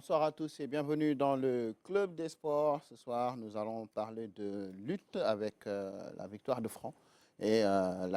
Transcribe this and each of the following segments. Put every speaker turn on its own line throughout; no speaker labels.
bonsoir à tous et bienvenue dans le Club des Sports. Ce soir, nous allons parler de lutte avec la victoire de Franc et on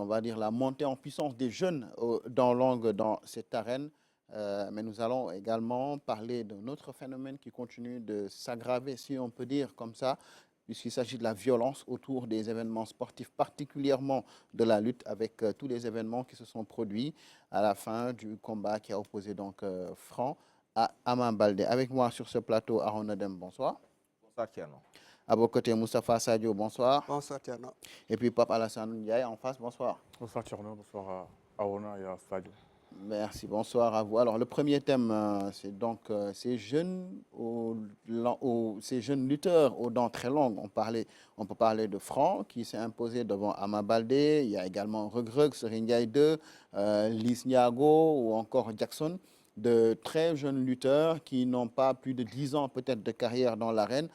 va dire la montée en puissance des jeunes dans cette arène. Mais nous allons également parler d'un autre phénomène qui continue de s'aggraver, si on peut dire comme ça, puisqu'il s'agit de la violence autour des événements sportifs, particulièrement de la lutte, avec tous les événements qui se sont produits à la fin du combat qui a opposé donc Franc à Ama Baldé. Avec moi sur ce plateau, Aaron Adem, bonsoir.
Bonsoir Tierno.
À vos côtés, Moustapha Sadio, bonsoir.
Bonsoir Tierno.
Et puis Pape Alassane Ndiaye en face, bonsoir.
Bonsoir Tierno, bonsoir à Arona et à Sadio.
Merci, bonsoir à vous. Alors, le premier thème, c'est donc ces jeunes lutteurs aux dents très longues. On peut parler de Franc qui s'est imposé devant Ama Baldé. Il y a également Reug, Serigne Ndiaye 2, Liss Ndiago ou encore Jackson. De très jeunes lutteurs qui n'ont pas plus de 10 ans peut-être de carrière dans l'arène,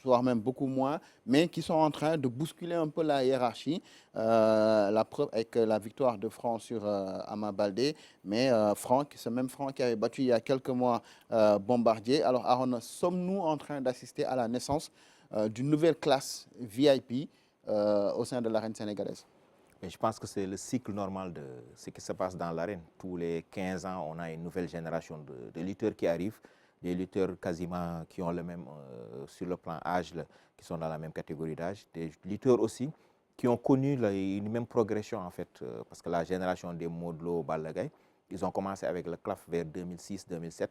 voire même beaucoup moins, mais qui sont en train de bousculer un peu la hiérarchie. La preuve avec la victoire de Franc sur Ama Baldé, mais ce même Franc qui avait battu il y a quelques mois Bombardier. Alors Aaron, sommes-nous en train d'assister à la naissance d'une nouvelle classe VIP au sein de l'arène sénégalaise?
Mais je pense que c'est le cycle normal de ce qui se passe dans l'arène. Tous les 15 ans, on a une nouvelle génération de lutteurs qui arrivent, des lutteurs quasiment qui ont le même, sur le plan âge, qui sont dans la même catégorie d'âge, des lutteurs aussi qui ont connu une même progression en fait, parce que la génération des Modou Lô, Balla Gaye, ils ont commencé avec le CLAF vers 2006-2007,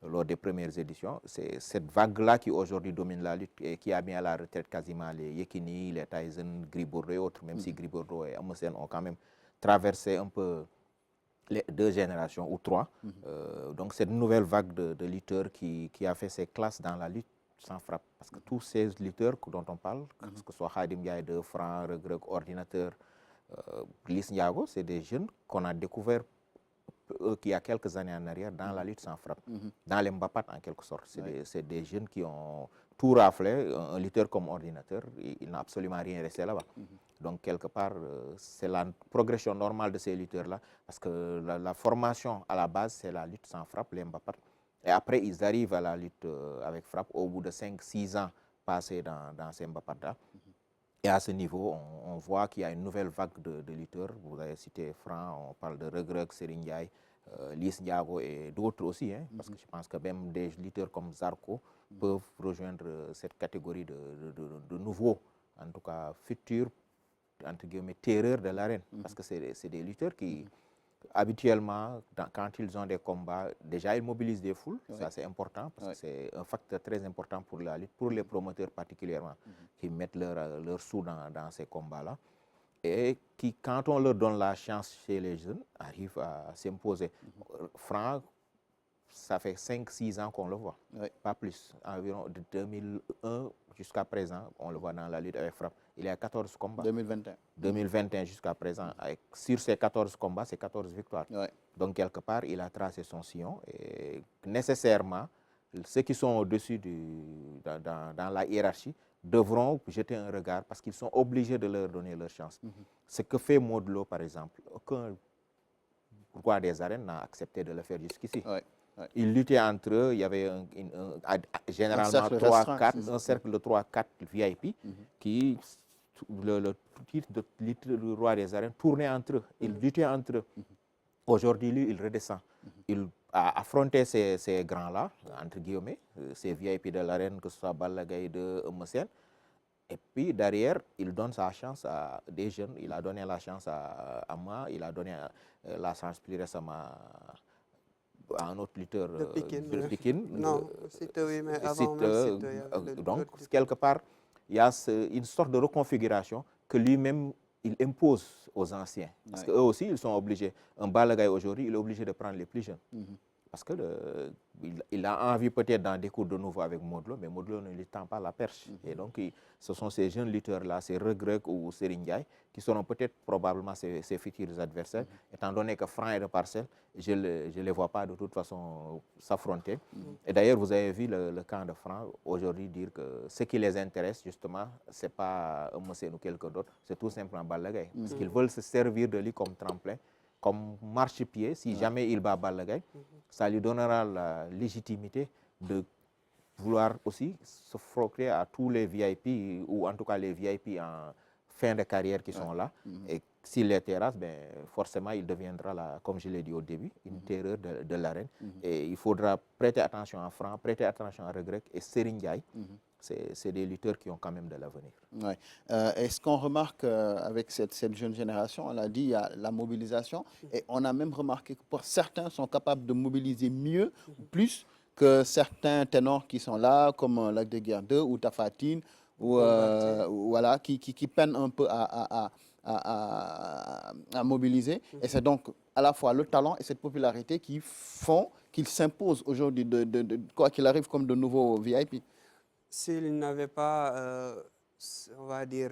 lors des premières éditions. C'est cette vague-là qui aujourd'hui domine la lutte et qui a mis à la retraite quasiment les Yekini, les Tyson, Gris Bordeaux et autres, même si Gris Bordeaux et Eumeu Sène ont quand même traversé un peu les 2 générations ou 3. Donc cette nouvelle vague de lutteurs qui a fait ses classes dans la lutte sans frappe. Parce que tous ces lutteurs dont on parle, que ce soit Khadim Ndiaye 2, Franc, Reug, Ordinateur, Liss Ndiago, c'est des jeunes qu'on a découvert qu'il y a quelques années en arrière dans la lutte sans frappe, dans les Mbapat en quelque sorte. C'est des jeunes qui ont tout raflé. Un lutteur comme Ordinateur, il n'a absolument rien resté là-bas. Donc quelque part, c'est la progression normale de ces lutteurs-là, parce que la formation à la base, c'est la lutte sans frappe, les Mbapat. Et après, ils arrivent à la lutte avec frappe au bout de 5-6 ans passés dans ces Mbapat-là. Et à ce niveau, on voit qu'il y a une nouvelle vague de lutteurs. Vous avez cité Franc, on parle de Reug, Serigne Ndiaye, Liss Ndiago et d'autres aussi. Parce que je pense que même des lutteurs comme Zarko peuvent rejoindre cette catégorie de nouveaux, en tout cas futurs, entre guillemets, terreurs de l'arène. Parce que c'est des lutteurs qui, habituellement, quand ils ont des combats, déjà ils mobilisent des foules, ça c'est important, parce que c'est un facteur très important pour la lutte, pour les promoteurs particulièrement, qui mettent leur sous dans ces combats-là, et qui, quand on leur donne la chance chez les jeunes, arrivent à s'imposer. Franc, ça fait 5-6 ans qu'on le voit, pas plus, environ de 2001 jusqu'à présent, on le voit dans la lutte avec frappe. Il y a 14 combats. 2021 jusqu'à présent. Sur ces 14 combats, c'est 14 victoires. Donc, quelque part, il a tracé son sillon. Et nécessairement, ceux qui sont au-dessus dans la hiérarchie devront jeter un regard parce qu'ils sont obligés de leur donner leur chance. Ce que fait Modou Lô, par exemple, aucun roi des arènes n'a accepté de le faire jusqu'ici. Ils luttaient entre eux, il y avait généralement un cercle de 3-4 VIP qui, le titre de roi des arènes tournait entre eux, ils luttaient entre eux. Aujourd'hui, lui, il redescend. Il a affronté ces grands-là, entre guillemets, ces VIP de l'arène, que ce soit Balla Gaye de Eumeu Sène. Et puis derrière, il donne sa chance à des jeunes. Il a donné la chance à Ama, il a donné la chance plus récemment à un autre lutteur de Pékin.
Non, oui, mais avant
donc, quelque part, il y a une sorte de reconfiguration que lui-même, il impose aux anciens. Parce qu'eux aussi, ils sont obligés. Un Balla Gaye aujourd'hui, il est obligé de prendre les plus jeunes. Parce qu'il a envie peut-être d'en découdre de nouveau avec Modou Lô, mais Modou Lô ne lui tend pas la perche. Et donc, ce sont ces jeunes lutteurs-là, ces Reug ou Serigne Ndiaye, qui seront peut-être probablement ses futurs adversaires, étant donné que Franc et de Parcelles, je ne les vois pas de toute façon s'affronter. Et d'ailleurs, vous avez vu le camp de Franc aujourd'hui dire que ce qui les intéresse, justement, ce n'est pas Eumeu Sène ou quelqu'un d'autre, c'est tout simplement Balla Gaye. Parce qu'ils veulent se servir de lui comme tremplin, comme marchepied. Si jamais il bat Balla Gaye, ça lui donnera la légitimité de vouloir aussi se frotter à tous les VIP, ou en tout cas les VIP en fin de carrière qui sont là. Et s'il les terrasse, ben, forcément, il deviendra, là, comme je l'ai dit au début, une terreur de l'arène. Et il faudra prêter attention à Franc, prêter attention à Reug et Serigne Ndiaye. C'est des lutteurs qui ont quand même de l'avenir.
Ouais. Et ce qu'on remarque avec cette jeune génération, on l'a dit, il y a la mobilisation. Et on a même remarqué que pour certains sont capables de mobiliser mieux, plus que certains ténors qui sont là, comme Lac de Guiers 2 ou Tapha Tine, ou, voilà, qui peinent un peu à mobiliser. Et c'est donc à la fois le talent et cette popularité qui font qu'ils s'imposent aujourd'hui, quoi qu'il arrive, comme de nouveaux VIP.
S'il n'avait pas, on va dire,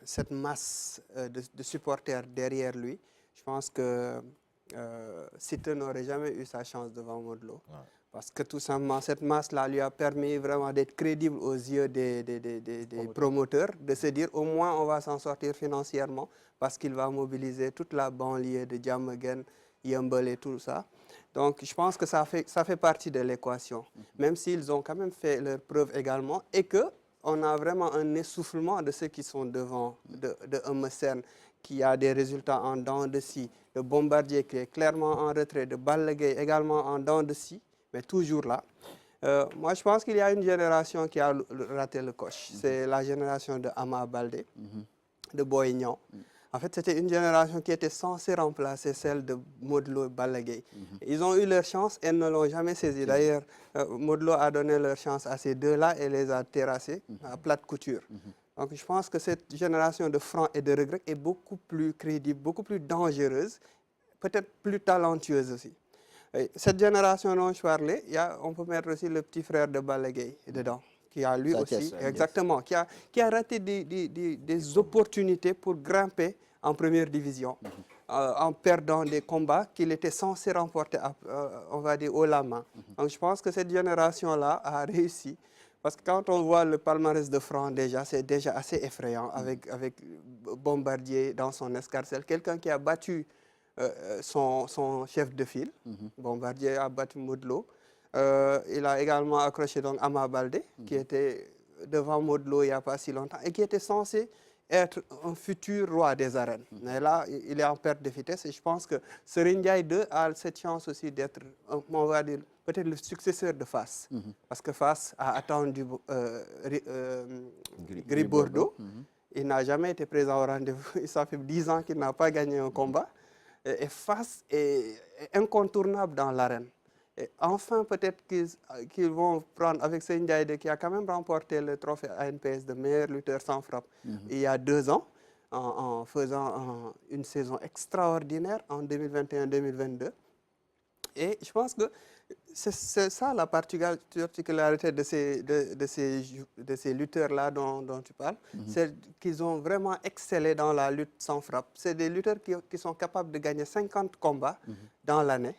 cette masse de supporters derrière lui, je pense que Siteu n'aurait jamais eu sa chance devant Modou Lo. Ouais. Parce que tout simplement, cette masse-là lui a permis vraiment d'être crédible aux yeux des promoteurs, de se dire au moins on va s'en sortir financièrement parce qu'il va mobiliser toute la banlieue de Diamaguène, Yeumbeul et tout ça. Donc je pense que ça fait partie de l'équation, même s'ils ont quand même fait leurs preuves également et qu'on a vraiment un essoufflement de ceux qui sont devant, de Eumeu Sène, qui a des résultats en dents de scie, de Bombardier qui est clairement en retrait, de Balla Gaye également en dents de scie, mais toujours là. Moi, je pense qu'il y a une génération qui a raté le coche. C'est la génération de Ama Baldé, de Boy Niang. En fait, c'était une génération qui était censée remplacer celle de Modou Lo et Balla Gaye. Ils ont eu leur chance et ne l'ont jamais saisie. D'ailleurs, Modou Lo a donné leur chance à ces deux-là et les a terrassés à plate couture. Donc, je pense que cette génération de Franc et de Reug Reug est beaucoup plus crédible, beaucoup plus dangereuse, peut-être plus talentueuse aussi. Et cette génération dont je parlais, on peut mettre aussi le petit frère de Balla Gaye dedans, qui a lui aussi, exactement, qui a raté des opportunités pour grimper en première division, en perdant des combats qu'il était censé remporter, on va dire, haut la main. Donc je pense que cette génération-là a réussi. Parce que quand on voit le palmarès de Franc déjà, c'est déjà assez effrayant avec Bombardier dans son escarcelle. Quelqu'un qui a battu son chef de file. Bombardier a battu Modou Lo. Il a également accroché donc Ama Baldé, qui était devant Modou Lo il n'y a pas si longtemps et qui était censé être un futur roi des arènes. Mais là, il est en perte de vitesse et je pense que Serigne Ndiaye 2 a cette chance aussi d'être, on va dire, peut-être le successeur de Fass. Parce que Fass a attendu Gris Bordeaux. Il n'a jamais été présent au rendez-vous. Ça fait 10 ans qu'il n'a pas gagné un combat. Et Fass est incontournable dans l'arène. Et enfin, peut-être qu'ils vont prendre avec Serigne Ndiaye 2 qui a quand même remporté le trophée ANPS de meilleur lutteur sans frappe il y a 2 ans, en faisant une saison extraordinaire en 2021-2022. Et je pense que c'est ça la particularité de ces lutteurs-là dont tu parles, c'est qu'ils ont vraiment excellé dans la lutte sans frappe. C'est des lutteurs qui sont capables de gagner 50 combats dans l'année,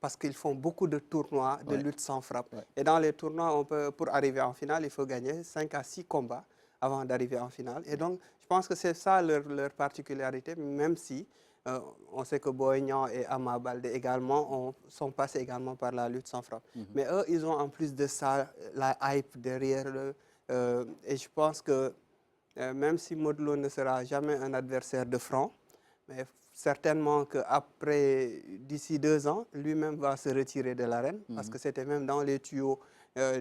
parce qu'ils font beaucoup de tournois de lutte sans frappe. Et dans les tournois, pour arriver en finale, il faut gagner 5 à 6 combats avant d'arriver en finale. Et donc, je pense que c'est ça leur particularité, même si on sait que Boy Niang et Ama Baldé également sont passés également par la lutte sans frappe. Mais eux, ils ont en plus de ça la hype derrière eux. Et je pense que même si Modou Lo ne sera jamais un adversaire de Franc, mais certainement qu'après, d'ici 2 ans, lui-même va se retirer de l'arène, parce que c'était même dans les tuyaux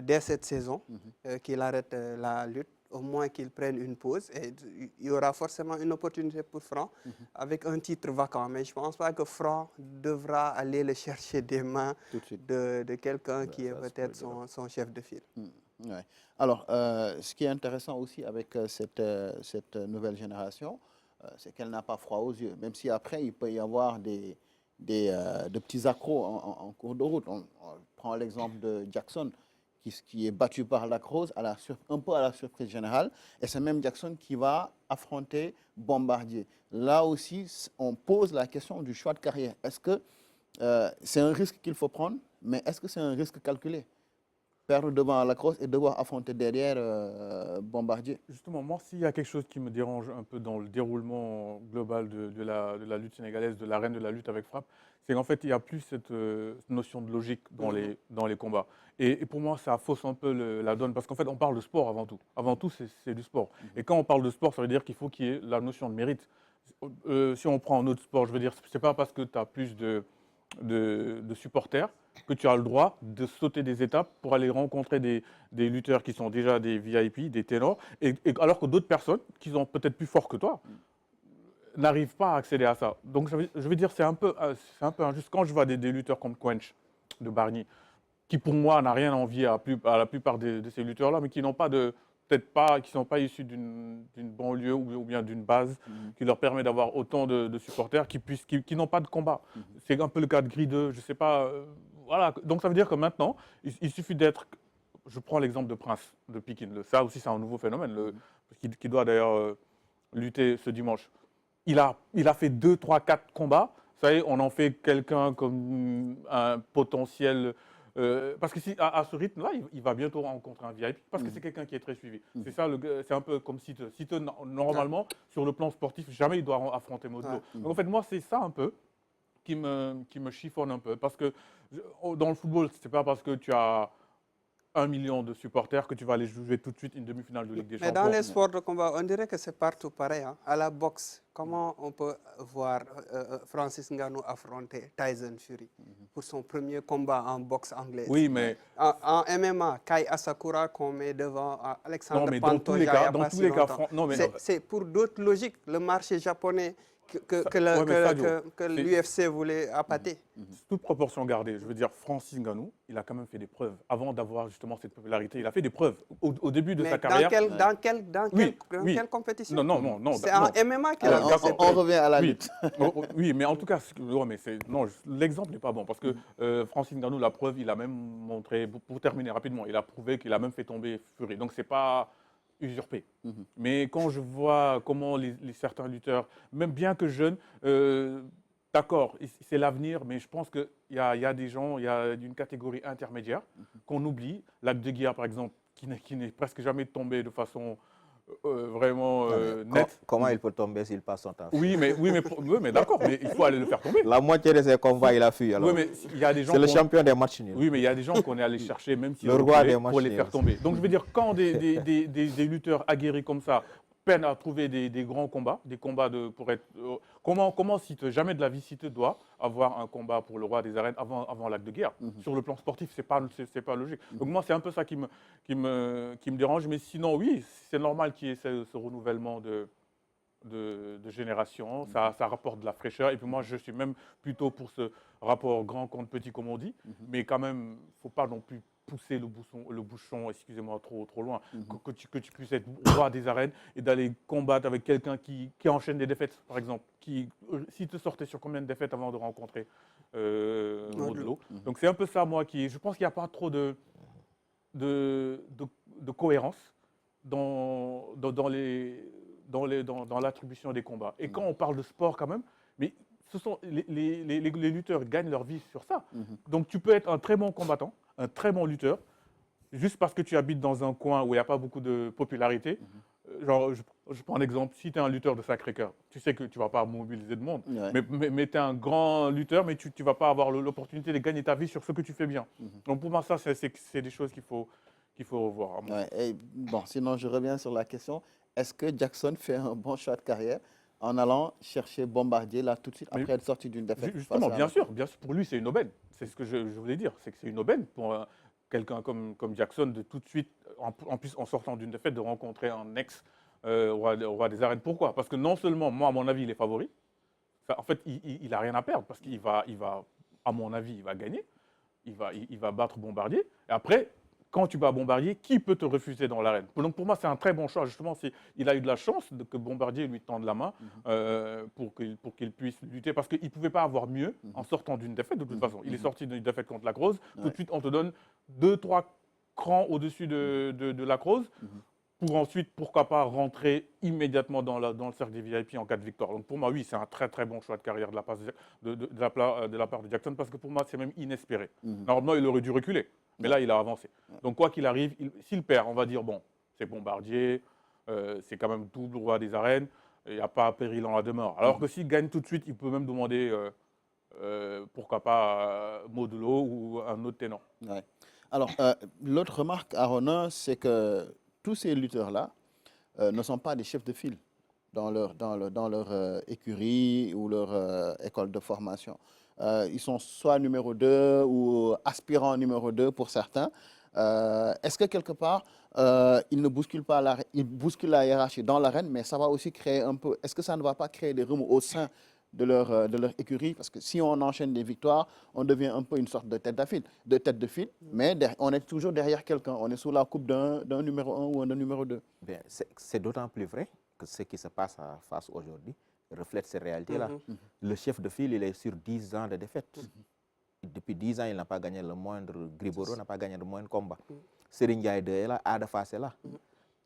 dès cette saison qu'il arrête la lutte, au moins qu'il prenne une pause. Et il y aura forcément une opportunité pour Franc avec un titre vacant. Mais je ne pense pas que Franc devra aller le chercher des mains de quelqu'un qui est peut-être son chef de file.
Ouais. Alors, ce qui est intéressant aussi avec cette nouvelle génération, c'est qu'elle n'a pas froid aux yeux, même si après, il peut y avoir de petits accros en cours de route. On prend l'exemple de Jackson, qui est battu par Lac Rose, un peu à la surprise générale, et c'est même Jackson qui va affronter Bombardier. Là aussi, on pose la question du choix de carrière. Est-ce que c'est un risque qu'il faut prendre, mais est-ce que c'est un risque calculé? perdre devant Lacrosse et devoir affronter derrière Bombardier.
Justement, moi, s'il y a quelque chose qui me dérange un peu dans le déroulement global de la lutte sénégalaise, de l'arène de la lutte avec frappe, c'est qu'en fait, il n'y a plus cette notion de logique dans les combats. Et pour moi, ça fausse un peu la donne, parce qu'en fait, on parle de sport avant tout. Avant tout, c'est du sport. Et quand on parle de sport, ça veut dire qu'il faut qu'il y ait la notion de mérite. Si on prend un autre sport, je veux dire, c'est pas parce que tu as plus de supporters que tu as le droit de sauter des étapes pour aller rencontrer des lutteurs qui sont déjà des VIP, des ténors, alors que d'autres personnes qui sont peut-être plus forts que toi n'arrivent pas à accéder à ça. Donc je veux dire, c'est un peu injuste. Quand je vois des lutteurs comme Quench de Bargny, qui pour moi n'a rien à envier à la plupart de ces lutteurs-là, mais qui n'ont pas peut-être pas, qui ne sont pas issus d'une banlieue ou bien d'une base qui leur permet d'avoir autant de supporters qui n'ont pas de combat. C'est un peu le cas de Gris 2, je ne sais pas. Voilà. Donc ça veut dire que maintenant, il suffit d'être. Je prends l'exemple de Prince de Pikine. Ça aussi, c'est un nouveau phénomène qui doit d'ailleurs lutter ce dimanche. Il a fait 2, 3, 4 combats. Ça y est, on en fait quelqu'un comme un potentiel. Parce que à ce rythme-là, il va bientôt rencontrer un VIP parce que c'est quelqu'un qui est très suivi. C'est ça, c'est un peu comme Siteu. Siteu, normalement, sur le plan sportif, jamais il doit affronter Modou Lô. Donc en fait, moi, c'est ça un peu qui me chiffonne un peu. Parce que dans le football, c'est pas parce que tu as 1 million de supporters que tu vas aller jouer tout de suite une demi-finale de Ligue des Champions.
Mais dans les sports de combat, on dirait que c'est partout pareil. Hein. À la boxe, comment on peut voir Francis Ngannou affronter Tyson Fury pour son premier combat en boxe anglaise?
Oui, mais
en MMA, Kai Asakura qu'on met devant Alexandre
non, mais
Pantoja.
dans tous les cas,
c'est pour d'autres logiques. Le marché japonais que l'UFC voulait appâter.
Toute proportion gardée, je veux dire, Francis Ngannou, il a quand même fait des preuves. Avant d'avoir justement cette popularité, il a fait des preuves au début de sa carrière.
Dans quelle compétition?
Non.
C'est en MMA qu'il a fait.
On revient à la lutte.
Oui, mais en tout cas, l'exemple n'est pas bon parce que Francis Ngannou, la preuve, il a même montré, pour terminer rapidement, il a prouvé qu'il a même fait tomber Fury. Donc, c'est pas usurpé. Mais quand je vois comment certains lutteurs, même bien que jeunes, d'accord, c'est l'avenir, mais je pense qu'il y a des gens, il y a une catégorie intermédiaire qu'on oublie. Lac de Guiers, par exemple, qui n'est presque jamais tombé de façon vraiment nette.
Comment il peut tomber s'il passe son temps?
Oui, mais d'accord, mais il faut aller le faire tomber.
La moitié de ses combats, il a fui. Alors.
Oui, mais il y a des gens.
C'est le champion des matchs nuls.
Oui, mais il y a des gens qu'on est allé chercher, même si
le roi des matchs
pour les faire tomber. Donc je veux dire, quand des lutteurs aguerris comme ça peinent à trouver des grands combats, des combats pour être. Comment Siteu, jamais de la vie Siteu doit avoir un combat pour le roi des arènes avant Lac de Guiers. Sur le plan sportif, c'est pas logique. Donc moi, c'est un peu ça qui me dérange. Mais sinon, oui, c'est normal qu'il y ait ce renouvellement de génération. Ça rapporte de la fraîcheur. Et puis moi, je suis même plutôt pour ce rapport grand contre petit, comme on dit. Mais quand même, il ne faut pas non plus pousser le bouchon, excusez-moi, trop loin, que tu puisses être roi des arènes et d'aller combattre avec quelqu'un qui enchaîne des défaites, par exemple. Si tu sortais sur combien de défaites avant de rencontrer Modou Lô. Donc c'est un peu ça, moi, je pense qu'il n'y a pas trop de cohérence dans l'attribution des combats. Et quand on parle de sport quand même, mais les lutteurs gagnent leur vie sur ça. Donc tu peux être un très bon combattant, un très bon lutteur, juste parce que tu habites dans un coin où il n'y a pas beaucoup de popularité. Genre, je prends un exemple, si tu es un lutteur de Sacré-Cœur, tu sais que tu ne vas pas mobiliser de monde, mais tu es un grand lutteur, mais tu ne vas pas avoir l'opportunité de gagner ta vie sur ce que tu fais bien. Donc pour moi, ça, c'est des choses qu'il faut revoir.
Sinon, je reviens sur la question. Est-ce que Jackson fait un bon choix de carrière en allant chercher Bombardier là tout de suite après être sorti d'une défaite?
Justement, bien sûr, pour lui, c'est une aubaine. C'est ce que je voulais dire, c'est que c'est une aubaine pour quelqu'un comme Jackson de tout de suite, en plus en sortant d'une défaite, de rencontrer un ex-roi des arènes. Pourquoi? Parce que non seulement, moi, à mon avis, il est favori. En fait, il n'a rien à perdre parce qu'il va, à mon avis, il va gagner. Il va battre Bombardier. Et après, quand tu bats Bombardier, qui peut te refuser dans l'arène? Donc pour moi, c'est un très bon choix. Justement, il a eu de la chance que Bombardier lui tende la main pour qu'il puisse lutter. Parce qu'il ne pouvait pas avoir mieux en sortant d'une défaite, de toute façon. Il est sorti d'une défaite contre Lacrosse. Tout de suite, on te donne 2-3 crans au-dessus de Lacrosse pour ensuite, pourquoi pas, rentrer immédiatement dans le cercle des VIP en cas de victoire. Donc pour moi, oui, c'est un très très bon choix de carrière de la part de Jackson, parce que pour moi, c'est même inespéré. Normalement, il aurait dû reculer. Mais là, il a avancé. Donc, quoi qu'il arrive, s'il perd, on va dire, bon, c'est Bombardier, c'est quand même double roi des arènes, il n'y a pas péril en la demeure. Alors que s'il gagne tout de suite, il peut même demander, pourquoi pas, Modulo ou un autre ténor.
Ouais. Alors, l'autre remarque à Ronan, c'est que tous ces lutteurs-là ne sont pas des chefs de file dans leur écurie ou leur école de formation. Ils sont soit numéro 2 ou aspirants numéro 2 pour certains. Est-ce que quelque part, ils ne bousculent pas ils bousculent la hiérarchie dans l'arène, mais ça va aussi créer un peu... Est-ce que ça ne va pas créer des remous au sein de leur écurie? Parce que si on enchaîne des victoires, on devient un peu une sorte de tête de file, mais on est toujours derrière quelqu'un. On est sous la coupe d'un numéro 1 ou d'un numéro 2.
Bien, c'est d'autant plus vrai que ce qui se passe à Fass aujourd'hui reflète ces réalités-là. Le chef de file, il est sur 10 ans de défaite. Depuis 10 ans, il n'a pas gagné le moindre... Griboro n'a pas gagné le moindre combat. Serigne Ndiaye 2 est là, Ada Fass est là.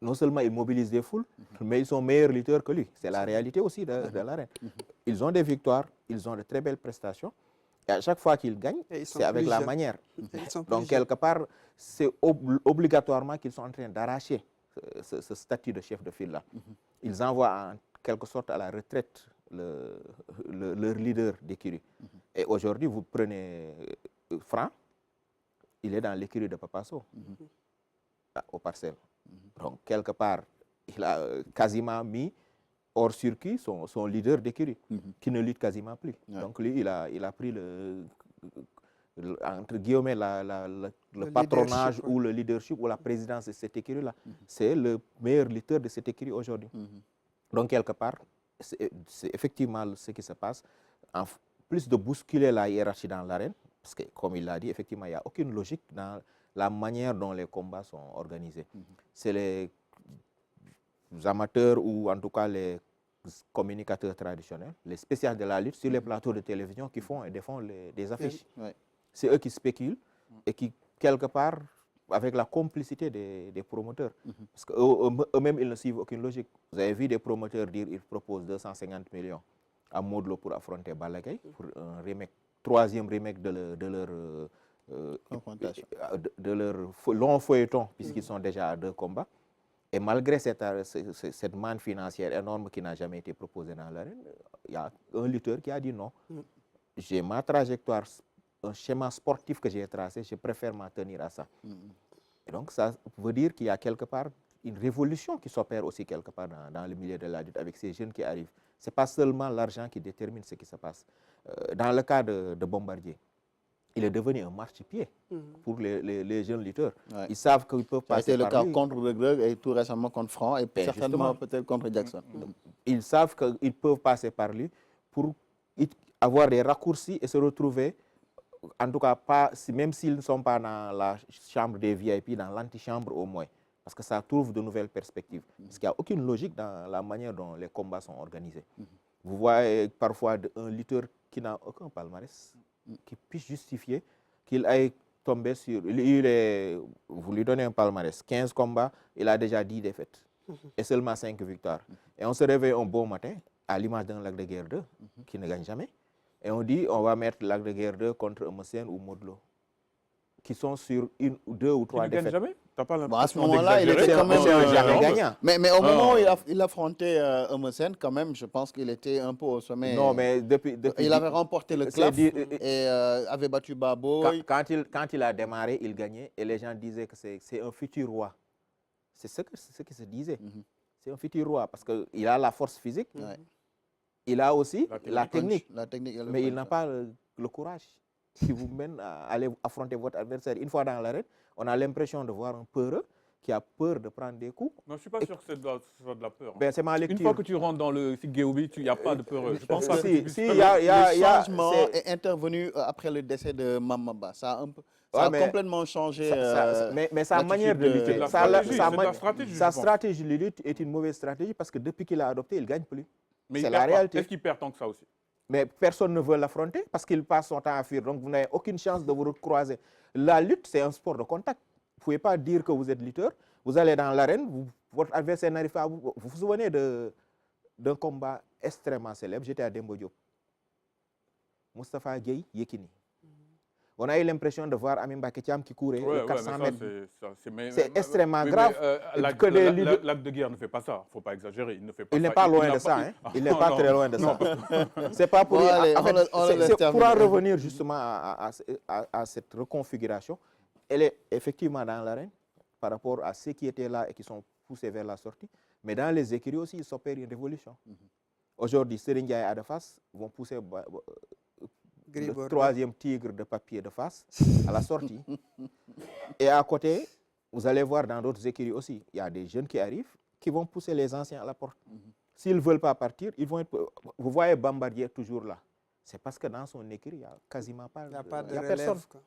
Non seulement ils mobilisent des foules, mais ils sont meilleurs lutteurs que lui. C'est la réalité aussi de l'arène. Ils ont des victoires, ils ont de très belles prestations. Et à chaque fois qu'ils gagnent, c'est avec la manière. Donc, quelque part, c'est obligatoirement qu'ils sont en train d'arracher ce statut de chef de file-là. Ils envoient en quelque sorte à la retraite leur leader d'écurie. Et aujourd'hui, vous prenez Franc, il est dans l'écurie de Papa Sow, au Parcelles. Donc, quelque part, il a quasiment mis hors circuit son leader d'écurie, qui ne lutte quasiment plus. Donc, lui, il a pris entre guillemets, le patronage ou le leadership ou la présidence de cette écurie-là. C'est le meilleur lutteur de cette écurie aujourd'hui. Donc, quelque part, c'est effectivement ce qui se passe. En plus de bousculer la hiérarchie dans l'arène, parce que, comme il l'a dit, effectivement, il n'y a aucune logique dans la manière dont les combats sont organisés. C'est les amateurs ou en tout cas les communicateurs traditionnels, les spécialistes de la lutte sur les plateaux de télévision qui font et défendent des affiches. C'est eux qui spéculent et qui, quelque part, avec la complicité des promoteurs. Parce qu'eux-mêmes, ils ne suivent aucune logique. Vous avez vu des promoteurs dire qu'ils proposent 250 millions à Modou Lo pour affronter Balla Gaye, pour un remake, troisième remake de leur long feuilleton, puisqu'ils sont déjà à 2 combats. Et malgré cette manne financière énorme qui n'a jamais été proposée dans l'arène, il y a un lutteur qui a dit non. J'ai ma trajectoire, un schéma sportif que j'ai tracé, je préfère m'en tenir à ça. Et donc, ça veut dire qu'il y a quelque part une révolution qui s'opère aussi quelque part dans le milieu de la lutte avec ces jeunes qui arrivent. Ce n'est pas seulement l'argent qui détermine ce qui se passe. Dans le cas de Bombardier, il est devenu un marchepied pour les jeunes lutteurs. Ils savent qu'ils peuvent passer par lui.
C'était le cas contre Regreg et tout récemment contre Franc et certainement peut-être contre Jackson.
Ils savent qu'ils peuvent passer par lui pour avoir des raccourcis et se retrouver, en tout cas, même s'ils ne sont pas dans la chambre des VIP, dans l'antichambre au moins. Parce que ça trouve de nouvelles perspectives. Parce qu'il n'y a aucune logique dans la manière dont les combats sont organisés. Vous voyez parfois un lutteur qui n'a aucun palmarès, qui puisse justifier qu'il aille tomber sur... Vous lui donnez un palmarès, 15 combats, il a déjà 10 défaites. Et seulement 5 victoires. Et on se réveille un beau matin, à l'image d'un Lac de Guerre 2, qui ne gagne jamais. Et on dit, on va mettre Lac de Guerre 2 contre Eumeu Sène ou Modou Lo, qui sont sur 1, 2 ou 3 défaites.
Jamais.
À ce moment-là, il était quand même
jamais gagnant.
Mais au moment où il affrontait Eumeu Sène, quand même, je pense qu'il était un peu au sommet.
Non, mais depuis
il avait remporté le CLAF et avait battu Baboy.
Quand il a démarré, il gagnait et les gens disaient que c'est un futur roi. C'est ce qui se disait. C'est un futur roi parce qu'il a la force physique, il a aussi la technique mais il n'a pas le courage qui vous mène à aller affronter votre adversaire. Une fois dans l'arène, on a l'impression de voir un peureux qui a peur de prendre des coups.
Non, je ne suis pas sûr que c'est de la peur.
Ben, c'est ma lecture.
Une fois que tu rentres dans le Géobi, il n'y a pas de peureux. Je pense pas que
le changement est intervenu après le décès de Mamaba. Ça a complètement changé.
Mais sa manière de lutter, sa stratégie de lutte est une mauvaise stratégie parce que depuis qu'il a adopté, il ne gagne plus. C'est la réalité.
Est-ce qu'il perd tant que ça aussi?
Mais personne ne veut l'affronter parce qu'il passe son temps à fuir. Donc, vous n'avez aucune chance de vous recroiser. La lutte, c'est un sport de contact. Vous ne pouvez pas dire que vous êtes lutteur. Vous allez dans l'arène, votre adversaire n'arrive pas à vous... Vous vous souvenez d'un combat extrêmement célèbre. J'étais à Dembo Diop. Moustapha Gueye, Yekini. On a eu l'impression de voir Amin Baketiam qui courait
Ouais,
400
mais
mètres.
ça,
C'est extrêmement
oui,
grave.
l'acte
que des leaders-
l'acte de guerre ne fait pas ça. Il ne faut pas exagérer. Il ne fait pas
Il
ça.
n'est pas loin
n'a
de ça. Hein.
Ah,
Il n'est pas
non,
très loin de
non,
ça. C'est pas pour
Bon,
rien.
allez,
En fait,
on le laisse
pour en
terminer.
revenir justement à cette reconfiguration, elle est effectivement dans l'arène par rapport à ceux qui étaient là et qui sont poussés vers la sortie. Mais dans les écuries aussi, il s'opère une révolution. Aujourd'hui, Serigne Ndiaye et Ada Fass vont pousser le troisième tigre de papier de face à la sortie. Et à côté, vous allez voir dans d'autres écuries aussi, il y a des jeunes qui arrivent, qui vont pousser les anciens à la porte. S'ils ne veulent pas partir, ils vont être... Vous voyez Bombardier toujours là. C'est parce que dans son écurie, il n'y a quasiment pas,
Il n'y a pas de
il y a
relève,
personne.
quoi.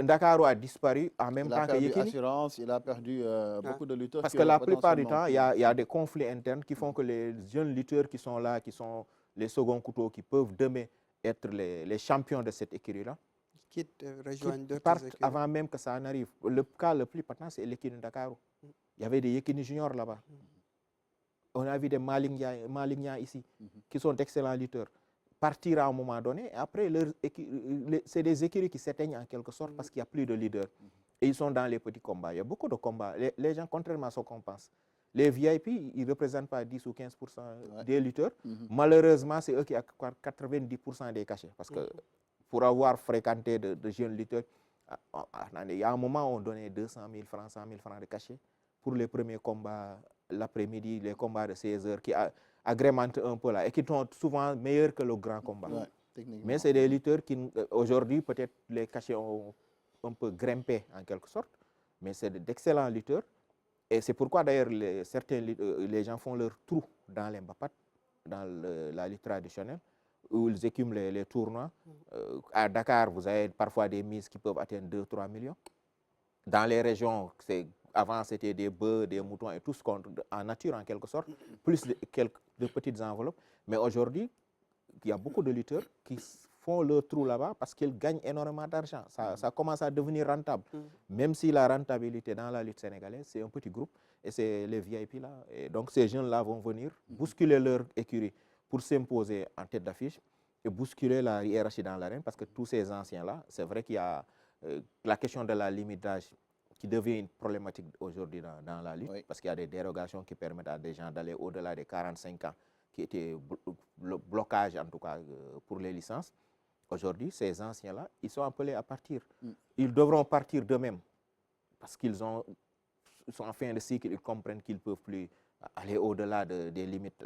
Ndakaro a disparu en même temps que
Il a perdu
Yekini.
Assurance, il a perdu beaucoup de lutteurs.
Parce
qui
que
auraient
la plupart du
potentiellement
temps, il y a des conflits internes qui font que les jeunes lutteurs qui sont là, qui sont les seconds couteaux, qui peuvent demain être les champions de cette écurie-là,
Quitte, rejoignent d'autres
partent
écuries.
avant même que ça n'arrive. Le cas le plus patent, c'est l'Yekini Ndakaro. Il y avait des Yekini juniors là-bas. On a vu des Maligna ici, qui sont d'excellents lutteurs. Partir à un moment donné, et après, c'est des écuries qui s'éteignent en quelque sorte parce qu'il n'y a plus de leaders. Et ils sont dans les petits combats. Il y a beaucoup de combats. Les gens, contrairement à ce qu'on pense, les VIP, ils ne représentent pas 10 ou 15% des lutteurs. Malheureusement, c'est eux qui acquièrent 90% des cachets. Parce que pour avoir fréquenté de jeunes lutteurs, il y a un moment où on donnait 200 000 francs, 100 000 francs de cachet pour les premiers combats l'après-midi, les combats de 16 heures qui agrémentent un peu là et qui sont souvent meilleurs que le grand combat. Mais c'est des lutteurs qui, aujourd'hui, peut-être les cachets ont un peu grimpé en quelque sorte, mais c'est d'excellents lutteurs. Et c'est pourquoi d'ailleurs les gens font leur trou dans les mbapat, dans la lutte traditionnelle, où ils écument les tournois. À Dakar, vous avez parfois des mises qui peuvent atteindre 2-3 millions. Dans les régions, avant c'était des bœufs, des moutons et tout ce qu'on en nature en quelque sorte, plus de petites enveloppes. Mais aujourd'hui, il y a beaucoup de lutteurs qui font leur trou là-bas parce qu'ils gagnent énormément d'argent. Ça commence à devenir rentable. Même si la rentabilité dans la lutte sénégalaise, c'est un petit groupe et c'est les VIP là. Et donc ces jeunes-là vont venir bousculer leur écurie pour s'imposer en tête d'affiche et bousculer la hiérarchie dans l'arène parce que tous ces anciens-là, c'est vrai qu'il y a la question de la limite d'âge qui devient une problématique aujourd'hui dans la lutte parce qu'il y a des dérogations qui permettent à des gens d'aller au-delà des 45 ans qui étaient le blocage en tout cas pour les licences. Aujourd'hui, ces anciens-là, ils sont appelés à partir. Ils devront partir d'eux-mêmes parce qu'ils sont en fin de cycle, ils comprennent qu'ils ne peuvent plus aller au-delà des limites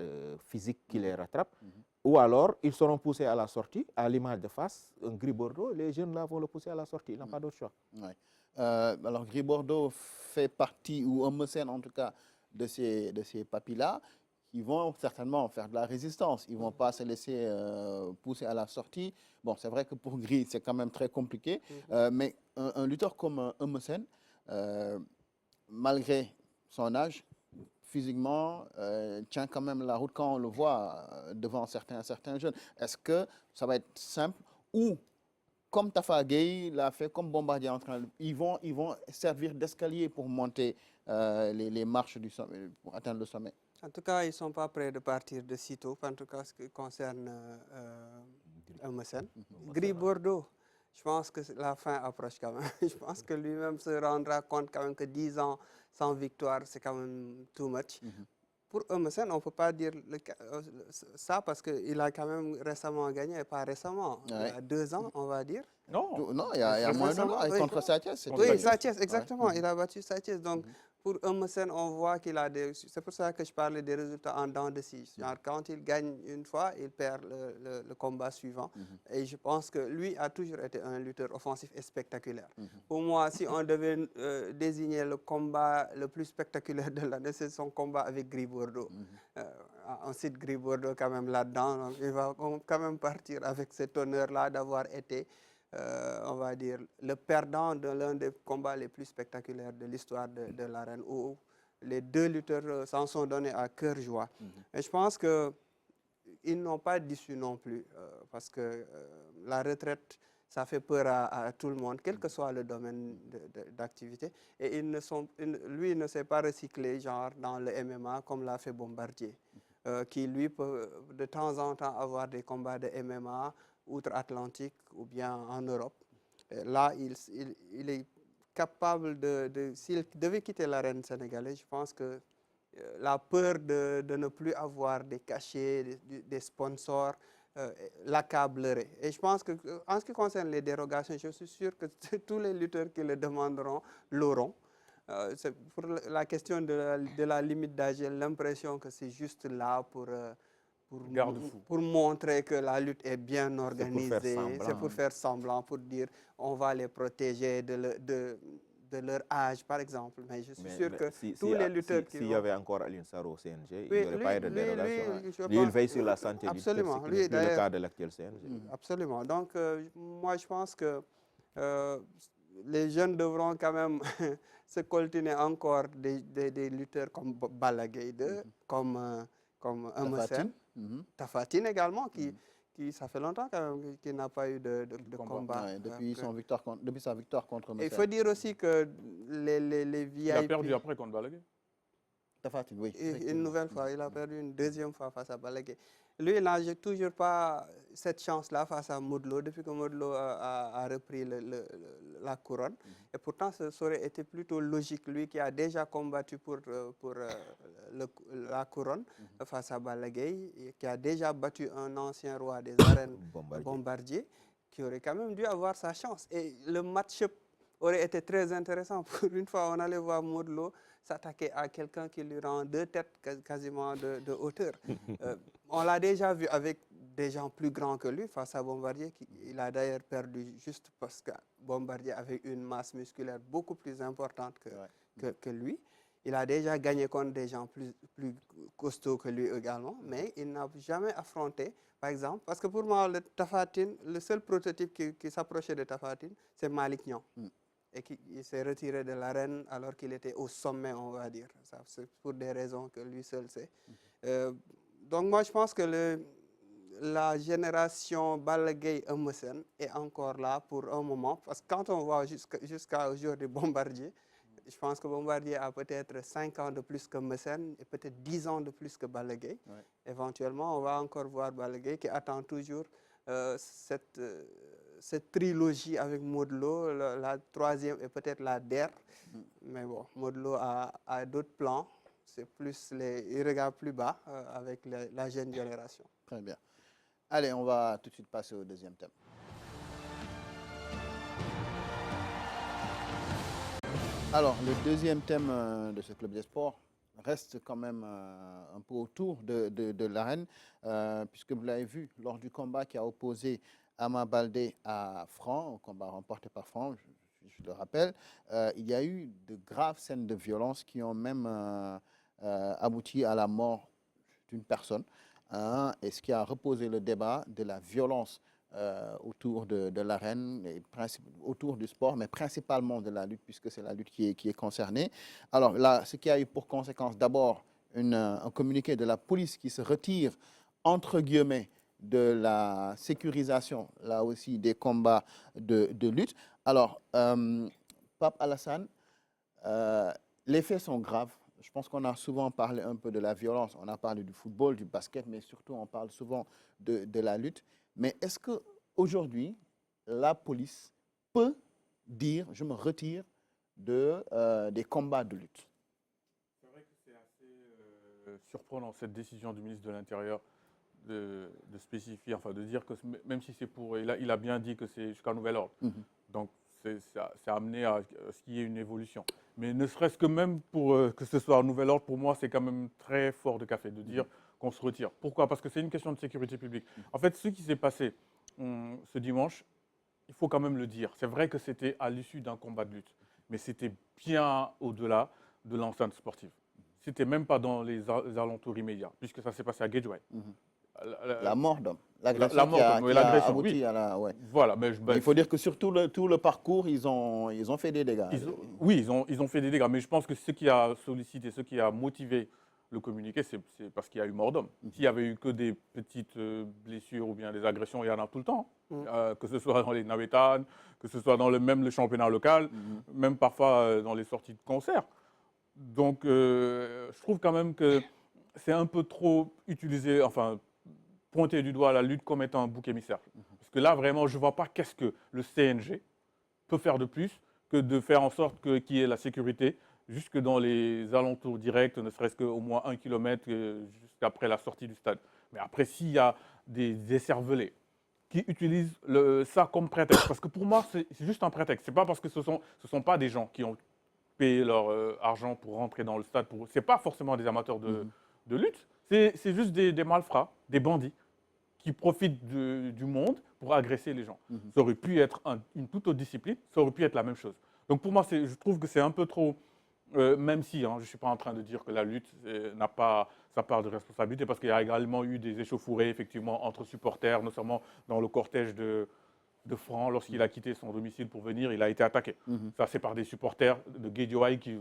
physiques qui les rattrapent. Ou alors, ils seront poussés à la sortie, à l'image de face, un Gris Bordeaux, les jeunes là vont le pousser à la sortie, ils n'ont pas d'autre choix.
Alors, Gris Bordeaux fait partie, ou un scène en tout cas, de ces papis-là, qui vont certainement faire de la résistance. Ils ne vont pas se laisser pousser à la sortie. Bon, c'est vrai que pour Gris, c'est quand même très compliqué. Mais un lutteur comme un scène, malgré son âge, physiquement, tient quand même la route quand on le voit devant certains jeunes. Est-ce que ça va être simple ou comme Tafa Gueye l'a fait, comme Bombardier en train, ils vont servir d'escalier pour monter les marches du sommet, pour atteindre le sommet?
En tout cas, ils ne sont pas prêts de partir de sitôt, en tout cas ce qui concerne Eumeu. Gris Bordeaux, je pense que la fin approche quand même. Je pense que lui-même se rendra compte quand même que 10 ans sans victoire, c'est quand même too much. Pour Eumeu, on ne peut pas dire ça parce qu'il a quand même récemment gagné, et pas récemment, il y a 2 ans, on va dire.
Non, il y a moins d'un an, contre Sathies.
Oui, Sathies, exactement, il a battu Sathies. Donc, pour Eumeu, on voit qu'il a des... C'est pour ça que je parlais des résultats en dents de scie. Quand il gagne une fois, il perd le combat suivant. Et je pense que lui a toujours été un lutteur offensif et spectaculaire. Pour moi, si on devait désigner le combat le plus spectaculaire de l'année, c'est son combat avec Gris Bordeaux. On cite Gris Bordeaux quand même là-dedans. Il va quand même partir avec cet honneur-là d'avoir été... on va dire, le perdant de l'un des combats les plus spectaculaires de l'histoire de l'arène, où les deux lutteurs s'en sont donnés à cœur joie. Et je pense qu'ils n'ont pas déçu non plus, parce que la retraite, ça fait peur à tout le monde, quel que soit le domaine d'activité. Et lui, il ne s'est pas recyclé, genre dans le MMA, comme l'a fait Bombardier, qui, lui, peut de temps en temps avoir des combats de MMA, outre-Atlantique ou bien en Europe. Là, il est capable s'il devait quitter l'arène sénégalaise, je pense que la peur de ne plus avoir des cachets, des sponsors, l'accablerait. Et je pense qu'en ce qui concerne les dérogations, je suis sûr que tous les lutteurs qui le demanderont l'auront. Pour la question de la limite d'âge, j'ai l'impression que c'est juste là pour montrer que la lutte est bien organisée. C'est pour faire semblant, pour dire on va les protéger de leur âge, par exemple. Mais je suis sûr que tous les lutteurs
s'il y avait encore Alioune Sarr au CNG, il n'y aurait pas eu de dérogation.
Lui,
il veille sur la santé du lutteur, ce qui n'est plus le cas de l'actuel CNG.
Absolument. Donc, moi, je pense que les jeunes devront quand même se coltiner encore des lutteurs comme Balla Gaye 2, comme Eumeu Sène, Tapha Tine également, qui ça fait longtemps quand même qu'il n'a pas eu de combat.
Ouais, depuis sa victoire contre Eumeu Sène.
Il faut dire aussi que les VIP...
Il a perdu après contre Balla Gaye.
Tapha Tine, oui.
Une nouvelle fois, il a perdu une deuxième fois face à Balla Gaye. Lui, il n'a toujours pas cette chance-là face à Modou Lô, depuis que Modou Lô a repris la couronne. Et pourtant, ça aurait été plutôt logique. Lui qui a déjà combattu pour la couronne face à Balla Gaye, et qui a déjà battu un ancien roi des arènes, Bombardier, qui aurait quand même dû avoir sa chance. Et le match-up aurait été très intéressant. Pour une fois, on allait voir Modou Lô s'attaquer à quelqu'un qui lui rend 2 têtes quasiment de hauteur. On l'a déjà vu avec des gens plus grands que lui face à Bombardier. Il a d'ailleurs perdu juste parce que Bombardier avait une masse musculaire beaucoup plus importante que lui. Il a déjà gagné contre des gens plus costauds que lui également, mais il n'a jamais affronté, par exemple, parce que pour moi, le seul prototype qui s'approchait de Tapha Tine, c'est Malick Niang. Et il s'est retiré de l'arène alors qu'il était au sommet, on va dire. C'est pour des raisons que lui seul sait. Donc moi, je pense que la génération Balla Gaye Eumeu Sène est encore là pour un moment. Parce que quand on voit jusqu'à aujourd'hui Bombardier, je pense que Bombardier a peut-être 5 ans de plus que Eumeu Sène et peut-être 10 ans de plus que Balla Gaye. Éventuellement, on va encore voir Balla Gaye qui attend toujours cette trilogie avec Modou Lô, la troisième et peut-être la dernière. Mais bon, Modou Lô a d'autres plans. C'est plus il regarde plus bas avec la jeune génération.
Très bien. Allez, on va tout de suite passer au deuxième thème. Alors, le deuxième thème de ce club des sports reste quand même un peu autour de l'arène, puisque vous l'avez vu lors du combat qui a opposé Ama Baldé à Franc, un combat remporté par Franc, je le rappelle, il y a eu de graves scènes de violence qui ont même abouti à la mort d'une personne, et ce qui a reposé le débat de la violence autour de l'arène, autour du sport, mais principalement de la lutte, puisque c'est la lutte qui est concernée. Alors là, ce qui a eu pour conséquence d'abord un communiqué de la police qui se retire, entre guillemets, de la sécurisation, là aussi, des combats de lutte. Alors, Pape Alassane, les faits sont graves. Je pense qu'on a souvent parlé un peu de la violence. On a parlé du football, du basket, mais surtout, on parle souvent de la lutte. Mais est-ce qu'aujourd'hui, la police peut dire « je me retire des combats de lutte » ?
C'est vrai que c'est assez surprenant, cette décision du ministre de l'Intérieur de spécifier, enfin de dire que même si c'est pour... Il a bien dit que c'est jusqu'à nouvel ordre. Donc, c'est amené à ce qu'il y ait une évolution. Mais ne serait-ce que même pour que ce soit un nouvel ordre, pour moi, c'est quand même très fort de café de dire qu'on se retire. Pourquoi ? Parce que c'est une question de sécurité publique. En fait, ce qui s'est passé ce dimanche, il faut quand même le dire. C'est vrai que c'était à l'issue d'un combat de lutte, mais c'était bien au-delà de l'enceinte sportive. C'était même pas dans les alentours immédiats, puisque ça s'est passé à Guédiawaye.
La mort d'homme. L'agression qui a abouti oui. À la... Ouais.
Voilà, mais
il faut dire que sur tout le parcours, ils ont fait des dégâts.
Oui, ils ont fait des dégâts, mais je pense que ce qui a sollicité, ce qui a motivé le communiqué, c'est parce qu'il y a eu mort d'homme. S'il n'y avait eu que des petites blessures ou bien des agressions, il y en a tout le temps. Que ce soit dans les navétanes, que ce soit dans même le championnat local, même parfois dans les sorties de concert. Donc, je trouve quand même que c'est un peu trop utilisé, enfin, pointer du doigt la lutte comme étant un bouc émissaire. Parce que là, vraiment, je ne vois pas qu'est-ce que le CNG peut faire de plus que de faire en sorte qu'il y ait la sécurité jusque dans les alentours directs, ne serait-ce qu'au moins 1 kilomètre jusqu'après la sortie du stade. Mais après, s'il y a des cervelés qui utilisent ça comme prétexte, parce que pour moi, c'est juste un prétexte. Ce n'est pas parce que ce sont pas des gens qui ont payé leur argent pour rentrer dans le stade. Ce n'est pas forcément des amateurs de lutte, c'est juste des malfrats, des bandits qui profitent du monde pour agresser les gens. Ça aurait pu être une toute autre discipline, ça aurait pu être la même chose. Donc pour moi, je trouve que c'est un peu trop, même si je ne suis pas en train de dire que la lutte n'a pas sa part de responsabilité, parce qu'il y a également eu des échauffourées, effectivement, entre supporters, notamment dans le cortège de Franc, lorsqu'il a quitté son domicile pour venir, il a été attaqué. Ça, c'est par des supporters de Guédiawaye qui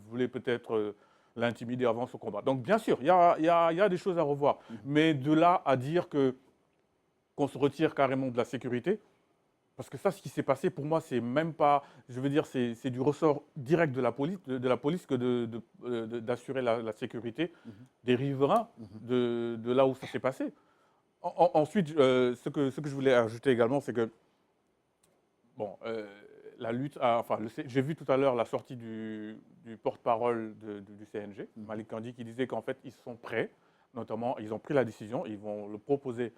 voulaient peut-être l'intimider avant ce combat. Donc bien sûr, il y a des choses à revoir. Mais de là à dire qu'on se retire carrément de la sécurité, parce que ça, ce qui s'est passé, pour moi, c'est même pas, je veux dire, c'est du ressort direct de la police que d'assurer la sécurité des riverains de là où ça s'est passé. Ensuite, ce que je voulais ajouter également, c'est que, bon, la lutte, j'ai vu tout à l'heure la sortie du porte-parole du CNG, Malik Kandi, qui disait qu'en fait, ils sont prêts, notamment, ils ont pris la décision, ils vont le proposer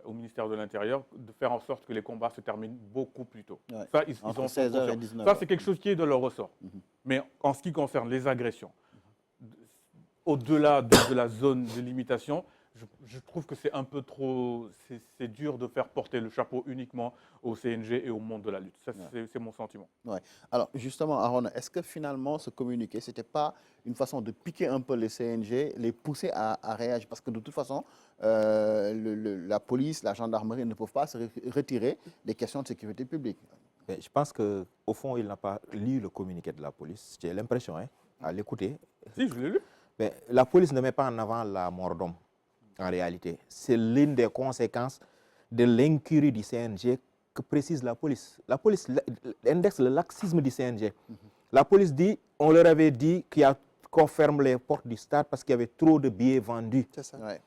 au ministère de l'Intérieur de faire en sorte que les combats se terminent beaucoup plus tôt.
Ouais.
Ça, ils
Entre
ont
16h et 19h.
Ça, c'est quelque chose qui est de leur ressort. Mais en ce qui concerne les agressions, au-delà de la zone de limitation, je trouve que c'est un peu trop, c'est dur de faire porter le chapeau uniquement au CNG et au monde de la lutte. Ça, c'est mon sentiment.
Ouais. Alors justement, Aaron, est-ce que finalement ce communiqué, ce n'était pas une façon de piquer un peu les CNG, les pousser à réagir? Parce que de toute façon, la police, la gendarmerie ne peuvent pas se retirer des questions de sécurité publique.
Mais je pense qu'au fond, il n'a pas lu le communiqué de la police. J'ai l'impression, à l'écouter.
Si, je l'ai lu.
Mais la police ne met pas en avant la mort d'homme, en réalité. C'est l'une des conséquences de l'incurie du CNG que précise la police. La police indexe le laxisme du CNG. La police dit, on leur avait dit qu'on ferme les portes du stade parce qu'il y avait trop de billets vendus.
C'est ça.
Ouais.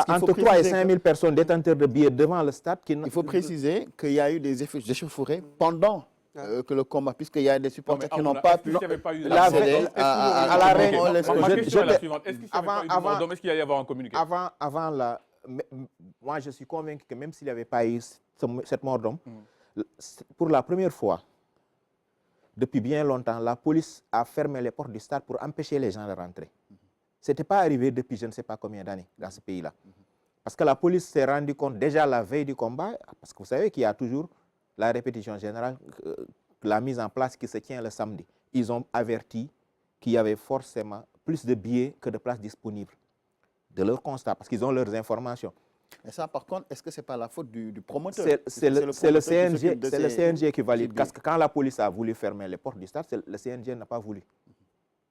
Entre 3 et 5 000 personnes détenteurs de billets devant le stade.
Il faut préciser qu'il y a eu des effets échauffourées pendant que le combat, puisqu'il y a des supporters qui n'ont pas pu
accéder à la règle.
Ma question est la suivante. Est-ce qu'il y allait y avoir un communiqué?
Moi, je suis convaincu que même s'il n'y avait pas eu cette mort d'homme, pour la première fois, depuis bien longtemps, la police a fermé les portes du stade pour empêcher les gens de rentrer. Ce n'était pas arrivé depuis je ne sais pas combien d'années dans ce pays-là. Parce que la police s'est rendue compte déjà la veille du combat, parce que vous savez qu'il y a toujours la répétition générale, la mise en place qui se tient le samedi. Ils ont averti qu'il y avait forcément plus de billets que de places disponibles. De leur constat, parce qu'ils ont leurs informations.
Et ça, par contre, est-ce que ce n'est pas la faute du promoteur?
C'est le CNG qui valide. Parce que quand la police a voulu fermer les portes du stade, le CNG n'a pas voulu.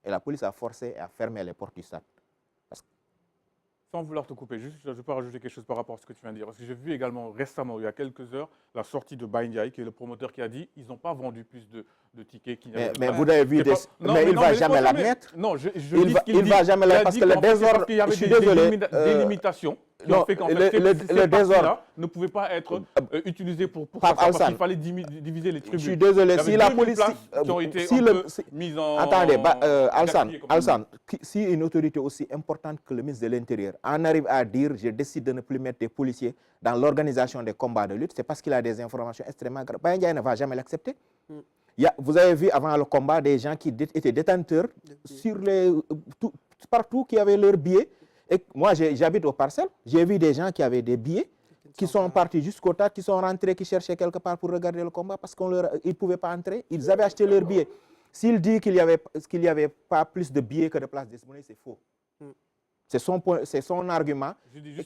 Et la police a forcé à fermer les portes du stade.
Sans vouloir te couper, juste, je peux rajouter quelque chose par rapport à ce que tu viens de dire. Parce que j'ai vu également récemment, il y a quelques heures, la sortie de Baindiaï, qui est le promoteur qui a dit qu'ils n'ont pas vendu plus de tickets.
Mais vous avez vu mais il ne va jamais l'admettre.
Non,
il ne va jamais l'admettre parce que le désordre,
je suis désolé, des limitations qui ont fait qu'en fait, ces parties-là ne pouvaient pas être utilisées pour ça, parce qu'il fallait diviser les tribunes.
Je suis désolé, si la police
qui ont été mises en...
Attendez, Alsan, si une autorité aussi importante que le ministre de l'Intérieur en arrive à dire « je décide de ne plus mettre des policiers dans l'organisation des combats de lutte », c'est parce qu'il a des informations extrêmement graves. Baindiaï ne va jamais l'accepter. Vous avez vu avant le combat des gens qui étaient détenteurs partout qui avaient leurs billets. Et moi, j'habite aux Parcelles. J'ai vu des gens qui avaient des billets, qui sont partis jusqu'au stade, qui sont rentrés, qui cherchaient quelque part pour regarder le combat parce qu'ils ne pouvaient pas entrer. Ils avaient acheté leurs billets. S'il dit qu'il n'y avait pas plus de billets que de places disponibles, c'est faux. C'est son argument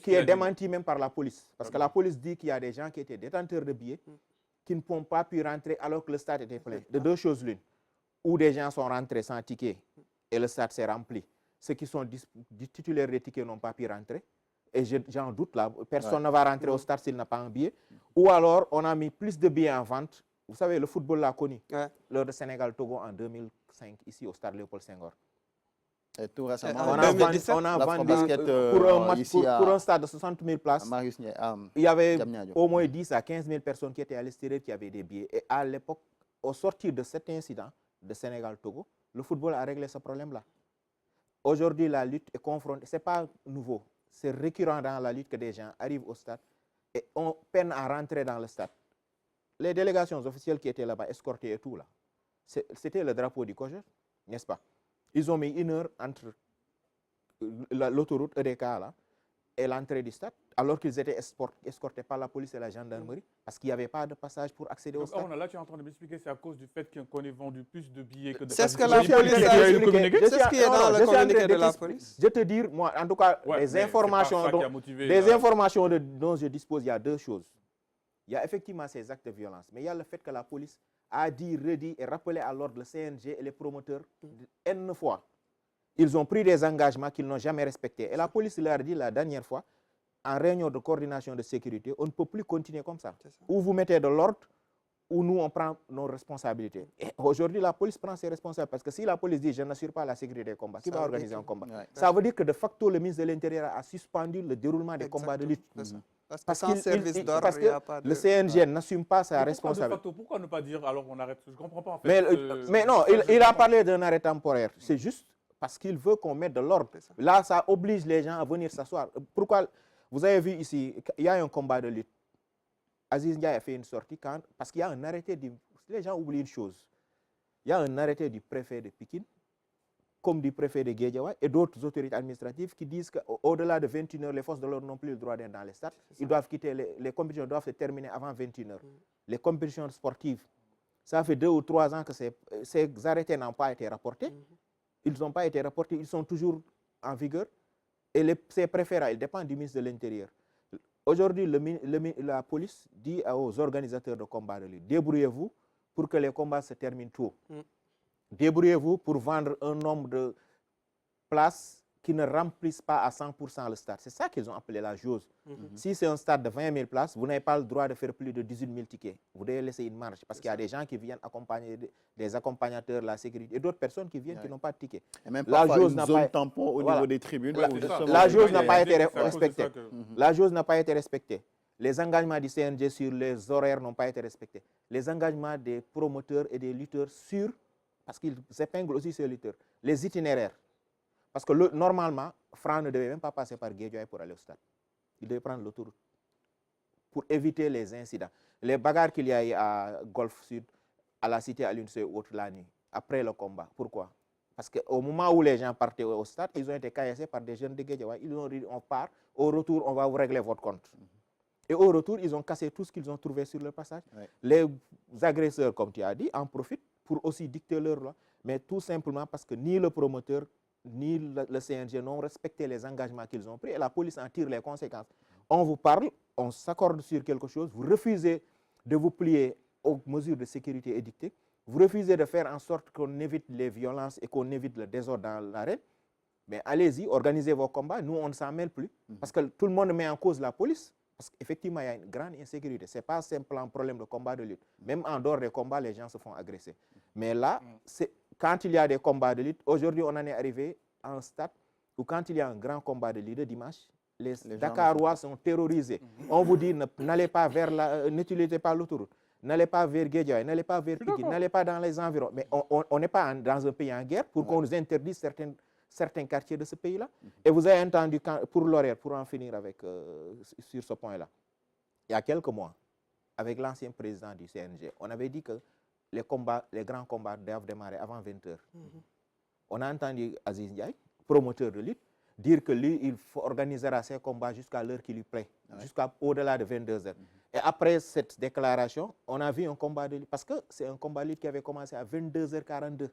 qui est démenti même par la police. Parce que la police dit qu'il y a des gens qui étaient détenteurs de billets qui n'ont pas pu rentrer alors que le stade était plein. De deux choses l'une. Ou des gens sont rentrés sans ticket et le stade s'est rempli. Ceux qui sont titulaires des tickets n'ont pas pu rentrer. Et j'en doute là. Personne ne va rentrer au stade s'il n'a pas un billet. Ou alors, on a mis plus de billets en vente. Vous savez, le football l'a connu. Lors de Sénégal-Togo en 2005, ici au stade Léopold Senghor.
Et tout récemment,
En
On a
2017,
vendu
l'Afrobasket,
pour un match,
ici
pour un stade de 60 000 places.
Marius
Il y avait
Diamniadio.
au moins 10 à 15 000 personnes qui étaient à l'extérieur qui avaient des billets. Et à l'époque, au sortir de cet incident de Sénégal-Togo, le football a réglé ce problème-là. Aujourd'hui, la lutte est confrontée. Ce n'est pas nouveau. C'est récurrent dans la lutte que des gens arrivent au stade et on peine à rentrer dans le stade. Les délégations officielles qui étaient là-bas, escortées et tout, là, c'était le drapeau du COJER, n'est-ce pas? Ils ont mis 1 heure entre l'autoroute EDK là, et l'entrée du stade, alors qu'ils étaient escortés par la police et la gendarmerie, parce qu'il n'y avait pas de passage pour accéder au stade.
Là, tu es en train de m'expliquer, c'est à cause du fait qu'on ait vendu plus de billets que de
C'est ce que
places.
la police a
expliqué.
C'est ce qui est dans le communiqué de la police.
Je te dire, moi, en tout cas,
Ouais,
les
mais
informations,
c'est pas ça qui a motivé
les
la-
informations dont je dispose, il y a 2 choses. Il y a effectivement ces actes de violence, mais il y a le fait que la police a dit, redit et rappelé à l'ordre le CNG et les promoteurs N fois. Ils ont pris des engagements qu'ils n'ont jamais respectés. Et la police leur a dit la dernière fois, en réunion de coordination de sécurité, on ne peut plus continuer comme ça. Ou vous mettez de l'ordre, ou nous, on prend nos responsabilités. Et aujourd'hui, la police prend ses responsabilités. Parce que si la police dit, je n'assure pas la sécurité des combats, qui va organiser un combat? Ça veut dire que de facto, le ministre de l'Intérieur a suspendu le déroulement des combats de lutte.
Parce que sans service d'ordre,
parce
il n'y
que
a pas de...
le CNG n'assume pas sa
Mais
responsabilité.
pourquoi ne pas dire alors on arrête? Je ne comprends pas en fait.
Mais non, il a parlé d'un arrêt temporaire. C'est juste parce qu'il veut qu'on mette de l'ordre. Là, ça oblige les gens à venir s'asseoir. Pourquoi? Vous avez vu ici, il y a un combat de lutte. Aziz Ndiaye a fait une sortie parce qu'il y a un arrêté. Les gens oublient une chose. Il y a un arrêté du préfet de Pikine, comme du préfet de Guédiawaye et d'autres autorités administratives qui disent qu'au-delà de 21 h, les forces de l'ordre n'ont plus le droit d'être dans les stades. Ils doivent quitter, les compétitions doivent se terminer avant 21 h. Les compétitions sportives, ça fait 2 ou 3 ans que ces arrêtés n'ont pas été rapportés. Ils n'ont pas été rapportés, ils sont toujours en vigueur. Et ces préfets-là, ils dépendent du ministre de l'Intérieur. Aujourd'hui, la police dit aux organisateurs de combats de lutte, débrouillez-vous pour que les combats se terminent tôt. Débrouillez-vous pour vendre un nombre de places qui ne remplissent pas à 100% le stade. C'est ça qu'ils ont appelé la jauge. Si c'est un stade de 20 000 places, vous n'avez pas le droit de faire plus de 18 000 tickets. Vous devez laisser une marge parce qu'il y a des gens qui viennent accompagner, des accompagnateurs, la sécurité, et d'autres personnes qui viennent qui n'ont pas de tickets.
Et même
La
parfois
jauge
une
n'a
zone
pas...
tampon au niveau des tribunes.
La jauge n'a pas été respectée. La jauge n'a pas été respectée. Les engagements du CNG sur les horaires n'ont pas été respectés. Les engagements des promoteurs et des lutteurs sur, parce qu'ils épinglent aussi ces lutteurs, les itinéraires. Parce que normalement, Franc ne devait même pas passer par Guédiawaye pour aller au stade. Il devait prendre l'autoroute pour éviter les incidents. Les bagarres qu'il y a eu à Golfe Sud, à la cité à l'UNC ou autre la nuit, après le combat. Pourquoi? Parce qu'au moment où les gens partaient au stade, ils ont été caillassés par des jeunes de Guédiawaye. Ils ont dit, on part, au retour, on va vous régler votre compte. Et au retour, ils ont cassé tout ce qu'ils ont trouvé sur le passage. Les agresseurs, comme tu as dit, en profitent pour aussi dicter leur loi. Mais tout simplement parce que ni le promoteur, ni le CNG n'ont respecté les engagements qu'ils ont pris et la police en tire les conséquences. On vous parle, on s'accorde sur quelque chose, vous refusez de vous plier aux mesures de sécurité édictées, vous refusez de faire en sorte qu'on évite les violences et qu'on évite le désordre dans l'arène, mais allez-y, organisez vos combats, nous on ne s'en mêle plus, parce que tout le monde met en cause la police, parce qu'effectivement il y a une grande insécurité, ce n'est pas simplement un problème de combat de lutte, même en dehors des combats, les gens se font agresser. Mais là, quand il y a des combats de lutte, aujourd'hui on en est arrivé à un stade où quand il y a un grand combat de lutte de dimanche, les Dakarois sont terrorisés. On vous dit, n'allez pas vers n'utilisez pas l'autoroute, n'allez pas vers Guédiawaye, n'allez pas vers Pikine, n'allez pas dans les environs. Mais on n'est pas dans un pays en guerre pour qu'on nous interdise certains quartiers de ce pays-là. Et vous avez entendu, pour l'horaire, pour en finir sur ce point-là, il y a quelques mois, avec l'ancien président du CNG, on avait dit que les grands combats doivent démarrer avant 20 h. On a entendu Aziz Ndiaye, promoteur de lutte, dire que lui, il organisera ses combats jusqu'à l'heure qui lui plaît, jusqu'au-delà de 22 h. Et après cette déclaration, on a vu un combat de lutte, parce que c'est un combat de lutte qui avait commencé à 22 h 42.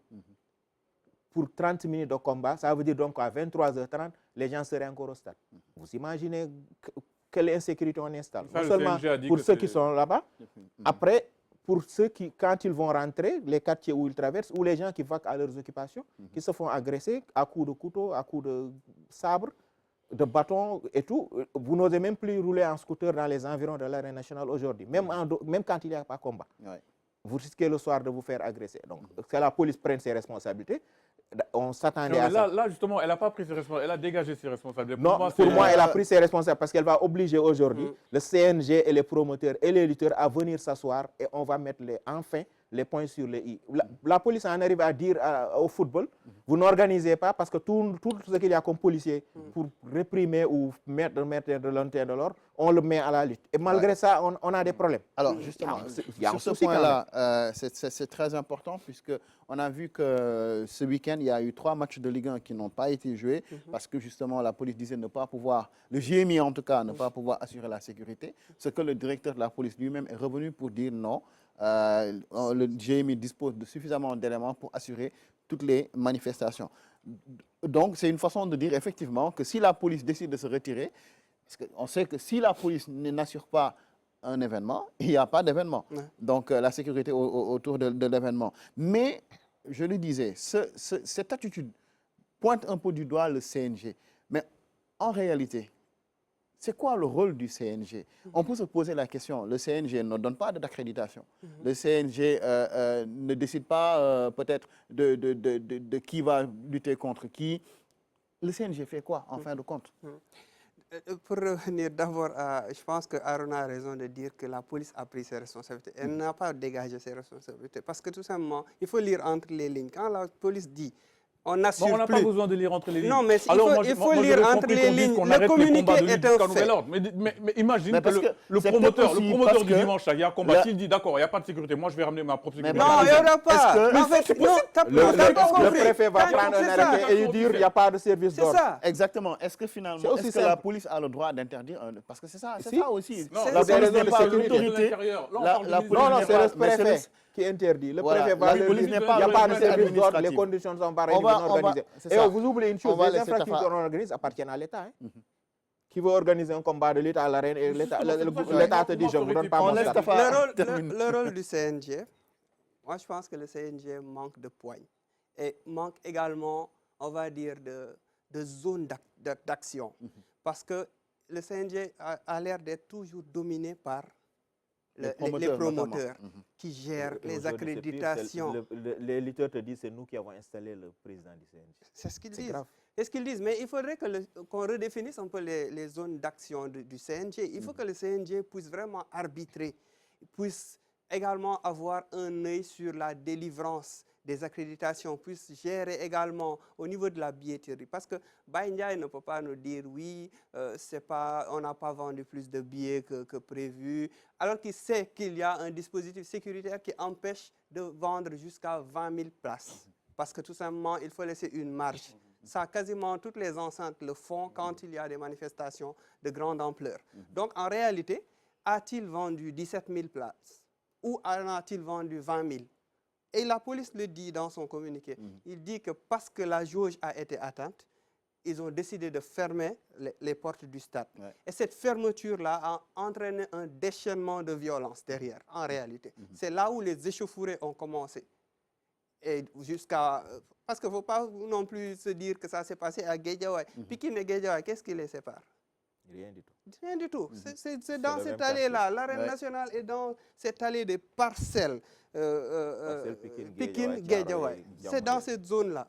Pour 30 minutes de combat, ça veut dire donc qu'à 23 h 30, les gens seraient encore au stade. Vous imaginez quelle insécurité on installe. Non seulement pour ceux qui sont là-bas, après, pour ceux qui, quand ils vont rentrer, les quartiers où ils traversent, ou les gens qui vaquent à leurs occupations, qui se font agresser à coups de couteau, à coups de sabre, de bâton et tout. Vous n'osez même plus rouler en scooter dans les environs de l'arène nationale aujourd'hui, même quand il n'y a pas combat. Vous risquez le soir de vous faire agresser. Donc, que la police prenne ses responsabilités. on s'attendait
Non,
à
mais
ça.
là, justement, elle n'a pas pris ses responsabilités, elle a dégagé ses responsabilités.
Non,
moi,
pour
c'est-
moi, elle a pris ses responsabilités parce qu'elle va obliger aujourd'hui le CNG et les promoteurs et les lutteurs à venir s'asseoir et on va mettre enfin les points sur les i. La police en arrive à dire au football, vous n'organisez pas parce que tout ce qu'il y a comme policier pour réprimer ou mettre de l'intérêt de l'ordre, on le met à la lutte. Et malgré ça, on a des problèmes.
Alors justement,
il y a un
sur ce
souci quand
point-là, c'est très important puisque on a vu que ce week-end, il y a eu 3 matchs de Ligue 1 qui n'ont pas été joués parce que justement la police disait ne pas pouvoir, le GMI en tout cas, ne pas pouvoir assurer la sécurité. Ce que le directeur de la police lui-même est revenu pour dire non. Le GMI dispose de suffisamment d'éléments pour assurer toutes les manifestations. Donc c'est une façon de dire effectivement que si la police décide de se retirer, parce qu'on sait que si la police n'assure pas un événement, il n'y a pas d'événement. Donc la sécurité autour de l'événement. Mais, je le disais, cette attitude pointe un peu du doigt le CNG. Mais en réalité, c'est quoi le rôle du CNG? On peut se poser la question. Le CNG ne donne pas d'accréditation. Le CNG ne décide pas peut-être de qui va lutter contre qui. Le CNG fait quoi en fin de compte?
Pour revenir d'abord à... Je pense que Aruna a raison de dire que la police a pris ses responsabilités. Elle n'a pas dégagé ses responsabilités. Parce que tout simplement, il faut lire entre les lignes. Quand la police dit... On n'assure
on n'a
plus.
pas besoin de lire entre les lignes.
Non, mais
Alors,
il faut lire entre les lignes. Le communiqué est un fait.
Mais imagine
Mais parce
que le
c'est
promoteur
peut-être aussi parce
du
que
dimanche, il y a un combat. S'il dit d'accord, il n'y a pas de sécurité, moi je vais ramener ma propre sécurité.
Non, il n'y aura pas.
Est-ce que-
En fait, non, t'as pas
Le
compris.
préfet va prendre un
C'est ça.
arrêté et lui dire il n'y a pas de service
C'est
d'ordre.
ça.
Exactement. Est-ce que finalement,
C'est aussi
est-ce que la
simple.
police a le droit d'interdire parce que c'est ça,
Si.
ça aussi.
Non,
C'est-
La
c'est
police
des
n'est
raisons
pas
de sécurité.
l'autorité.
La
police
Non,
n'est
c'est
pas-
le
mais
préfet qui interdit. Le
Voilà,
préfet va
la
le
police
dire,
n'est
il
pas
n'y a pas de
l'autorité
service d'ordre, les
administrative.
conditions sont pareilles,
On va-
bien organisées.
c'est
Et
ça.
vous oubliez une chose,
On va
les
laisser
infractions
Tafa-
qu'on organise appartiennent à l'État. Qui veut organiser un combat de lutte à l'arène et l'État te dit je ne vous donne pas
On
mon
laisse
stade.
Tafa-
Le rôle du CNG, moi je pense que le CNG manque de poigne et manque également, on va dire, de zone d'action. Parce que le CNG a l'air d'être toujours dominé par les promoteurs
notamment.
qui gèrent
Et
les
aujourd'hui, c'est pire,
accréditations.
les lutteurs te disent c'est nous qui avons installé le président du CNG.
C'est ce qu'ils
C'est
disent.
grave.
C'est ce qu'ils disent. Mais il faudrait qu'on redéfinisse un peu les zones d'action du CNG. Il faut que le CNG puisse vraiment arbitrer, puisse également avoir un œil sur la délivrance des accréditations, puisse gérer également au niveau de la billetterie. Parce que Baye Ndiaye ne peut pas nous dire oui, on n'a pas vendu plus de billets que prévu, alors qu'il sait qu'il y a un dispositif sécuritaire qui empêche de vendre jusqu'à 20 000 places. Parce que tout simplement, il faut laisser une marge. Ça, quasiment toutes les enceintes le font quand il y a des manifestations de grande ampleur. Donc, en réalité, a-t-il vendu 17 000 places ou en a-t-il vendu 20 000? Et la police le dit dans son communiqué. Il dit que parce que la jauge a été atteinte, ils ont décidé de fermer les portes du stade.
Ouais.
Et cette fermeture-là a entraîné un déchaînement de violence derrière, en réalité. C'est là où les échauffourées ont commencé. Et jusqu'à... Parce qu'il ne faut pas non plus se dire que ça s'est passé à Guédiawaye. Pikine et Guédiawaye, qu'est-ce qui les sépare?
Rien du tout.
Rien du tout. C'est dans
le
cette
même
allée-là. L'arène
Ouais.
nationale est dans cette allée des parcelles.
Pikine,
Guédiawaye. C'est dans cette zone-là.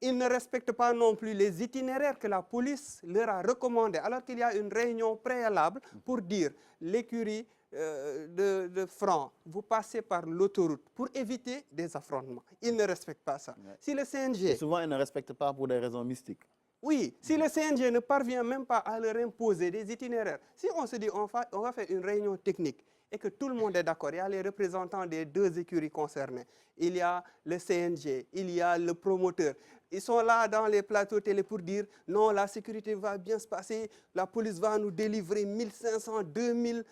Ils ne respectent pas non plus les itinéraires que la police leur a recommandés, alors qu'il y a une réunion préalable pour dire l'écurie de Franc, vous passez par l'autoroute pour éviter des affrontements. Ils ne respectent pas ça.
Ouais.
Si le CNG...
Et souvent, ils ne respectent pas pour des raisons mystiques.
Oui, si le CNG ne parvient même pas à leur imposer des itinéraires, si on se dit on va faire une réunion technique et que tout le monde est d'accord, il y a les représentants des 2 écuries concernées, il y a le CNG, il y a le promoteur. Ils sont là dans les plateaux télé pour dire non, la sécurité va bien se passer, la police va nous délivrer 1500, 2000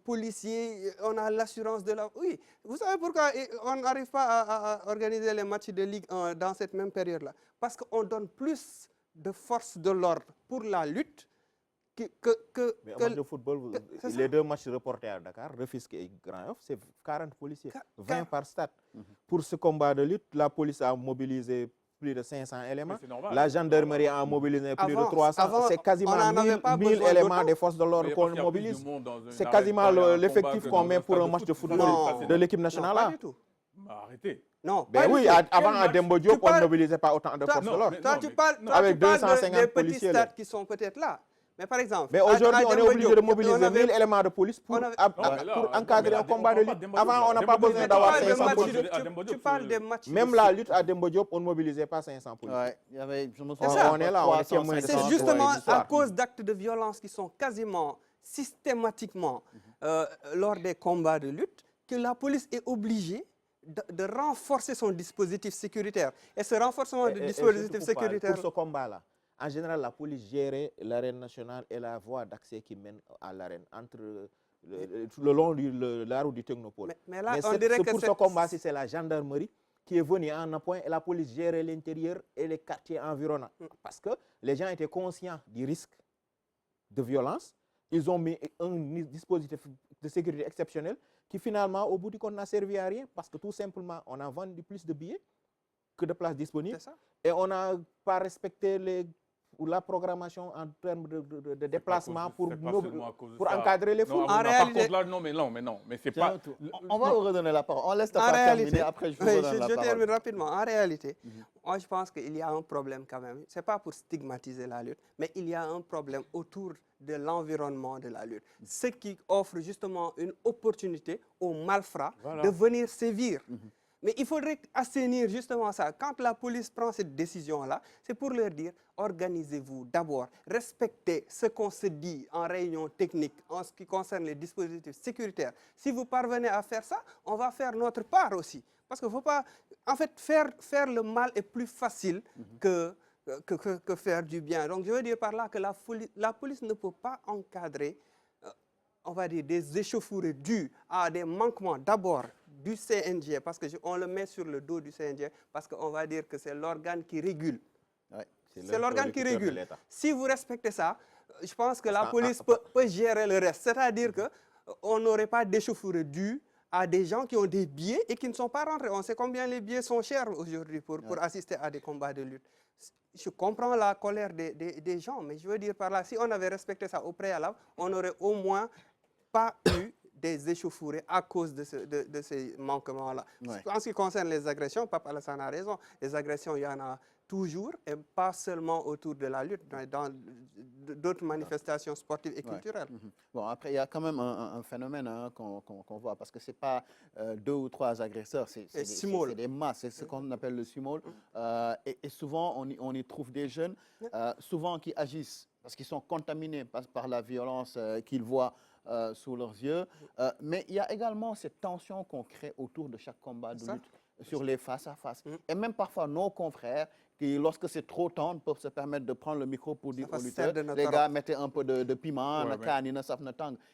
policiers, on a l'assurance de la... Oui, vous savez pourquoi on n'arrive pas à organiser les matchs de Ligue 1 dans cette même période-là? Parce qu'on donne plus de forces de l'ordre pour la lutte
Mais en match de football,
c'est ça.
les 2 matchs reportés à Dakar, Rufisque et Grand Yoff, c'est 40 policiers, 20 par stade. Pour ce combat de lutte, la police a mobilisé plus de 500 éléments.
c'est normal.
La gendarmerie a mobilisé plus de
Avant,
300. C'est
on
quasiment
n'en avait
1000
pas besoin
éléments
d'autant.
des forces de l'ordre
Mais
qu'on
parce qu'il y a plus
mobilise.
de monde dans une
C'est
arène,
quasiment
il y a un
l'effectif
combat
qu'on
que
met
dans
pour
un
un
stade
match
de
de
foot.
football
Non.
de l'équipe
Non,
nationale.
pas
là.
du tout.
m'a arrêté.
Non,
Ben
pas du
oui,
tout.
avant
Quel
à Dembo
Tu
Diop, on ne
parles-
mobilisait pas autant de
Toi,
forces de
non,
l'ordre.
mais-
Toi,
non,
tu
mais-
parles,
non.
toi,
Avec
tu parles
250
des petits
policiers, là.
stades qui sont peut-être là. Mais par exemple,
Mais aujourd'hui,
à
on est
Dembo
obligé
Diop,
de mobiliser
on avait-
1000 éléments de police pour,
on avait-
à-
Non, mais là,
pour encadrer
mais
un
là,
combat
on
de
parle
lutte.
Dembo Diop,
Avant, on n'a
là.
pas
Dembo
besoin
Diop,
d'avoir
tu parles de
500
matchs
policiers.
de-
à Dembo
tu
Diop,
parles des matchs.
Même
de
la
foot.
lutte à Dembo Diop, on ne mobilisait pas 500 policiers.
Ouais, il y avait, je me
C'est
souviens,
ça.
On est là, on est
300,
témoin de ça.
C'est
500,
justement
ouais,
à cause d'actes de violence qui sont quasiment systématiquement lors des combats de lutte que la police est obligée de renforcer son dispositif sécuritaire. Et ce renforcement du dispositif sécuritaire,
Pour ce combat-là, en général, la police gérait l'arène nationale et la voie d'accès qui mène à l'arène, entre le long de la route du Technopole.
mais là,
Mais
on
c'est
dirait que
pour ce
cette-
combat-ci, c'est la gendarmerie qui est venue en appoint et la police gérait l'intérieur et les quartiers environnants. Parce que les gens étaient conscients du risque de violence. Ils ont mis un dispositif de sécurité exceptionnel qui finalement, au bout du compte, n'a servi à rien parce que tout simplement, on a vendu plus de billets que de places disponibles
c'est ça.
et on n'a pas respecté la programmation en termes de déplacement pour encadrer les foules.
En
Par
réalité-
contre, là, non, mais c'est
Tiens,
pas.
tout. On va vous redonner la parole. On laisse ta
En
part
réalité,
terminer, après je vous
oui,
redonne la
je
parole.
termine rapidement. En réalité, moi je pense qu'il y a un problème quand même. Ce n'est pas pour stigmatiser la lutte, mais il y a un problème autour de l'environnement de la lutte. Ce qui offre justement une opportunité aux malfrats
Voilà.
de venir sévir. Mais il faudrait assainir justement ça. Quand la police prend cette décision-là, c'est pour leur dire, organisez-vous d'abord, respectez ce qu'on se dit en réunion technique en ce qui concerne les dispositifs sécuritaires. Si vous parvenez à faire ça, on va faire notre part aussi. Parce qu'il ne faut pas... En fait, faire le mal est plus facile que faire du bien. Donc je veux dire par là que la police ne peut pas encadrer on va dire, des échauffourées dues à des manquements d'abord du CNG, parce qu'on le met sur le dos du CNG, parce qu'on va dire que c'est l'organe qui régule.
Ouais.
C'est l'organe qui
l'interlocuteur de
régule.
l'État.
Si vous respectez ça, je pense que la police peut gérer le reste. C'est-à-dire qu'on n'aurait pas d'échauffourées dues à des gens qui ont des billets et qui ne sont pas rentrés. On sait combien les billets sont chers aujourd'hui pour assister à des combats de lutte. Je comprends la colère des gens, mais je veux dire par là, si on avait respecté ça au préalable, on aurait au moins pas eu des échauffourées à cause de ces manquements-là.
Ouais.
En ce qui concerne les agressions, Pape Alassane a raison, les agressions, il y en a toujours, et pas seulement autour de la lutte, mais dans d'autres manifestations sportives et culturelles.
Bon, après, il y a quand même un phénomène qu'on voit, parce que ce n'est pas 2 ou 3 agresseurs, c'est des masses, c'est ce qu'on appelle le sumol. Et souvent, on y trouve des jeunes, souvent qui agissent, parce qu'ils sont contaminés par la violence qu'ils voient sous leurs yeux. Mais il y a également cette tension qu'on crée autour de chaque combat de lutte sur les face-à-face. Et même parfois, nos confrères, qui, lorsque c'est trop tendre, peuvent se permettre de prendre le micro pour dire aux lutteurs, les gars, mettez un peu de piment,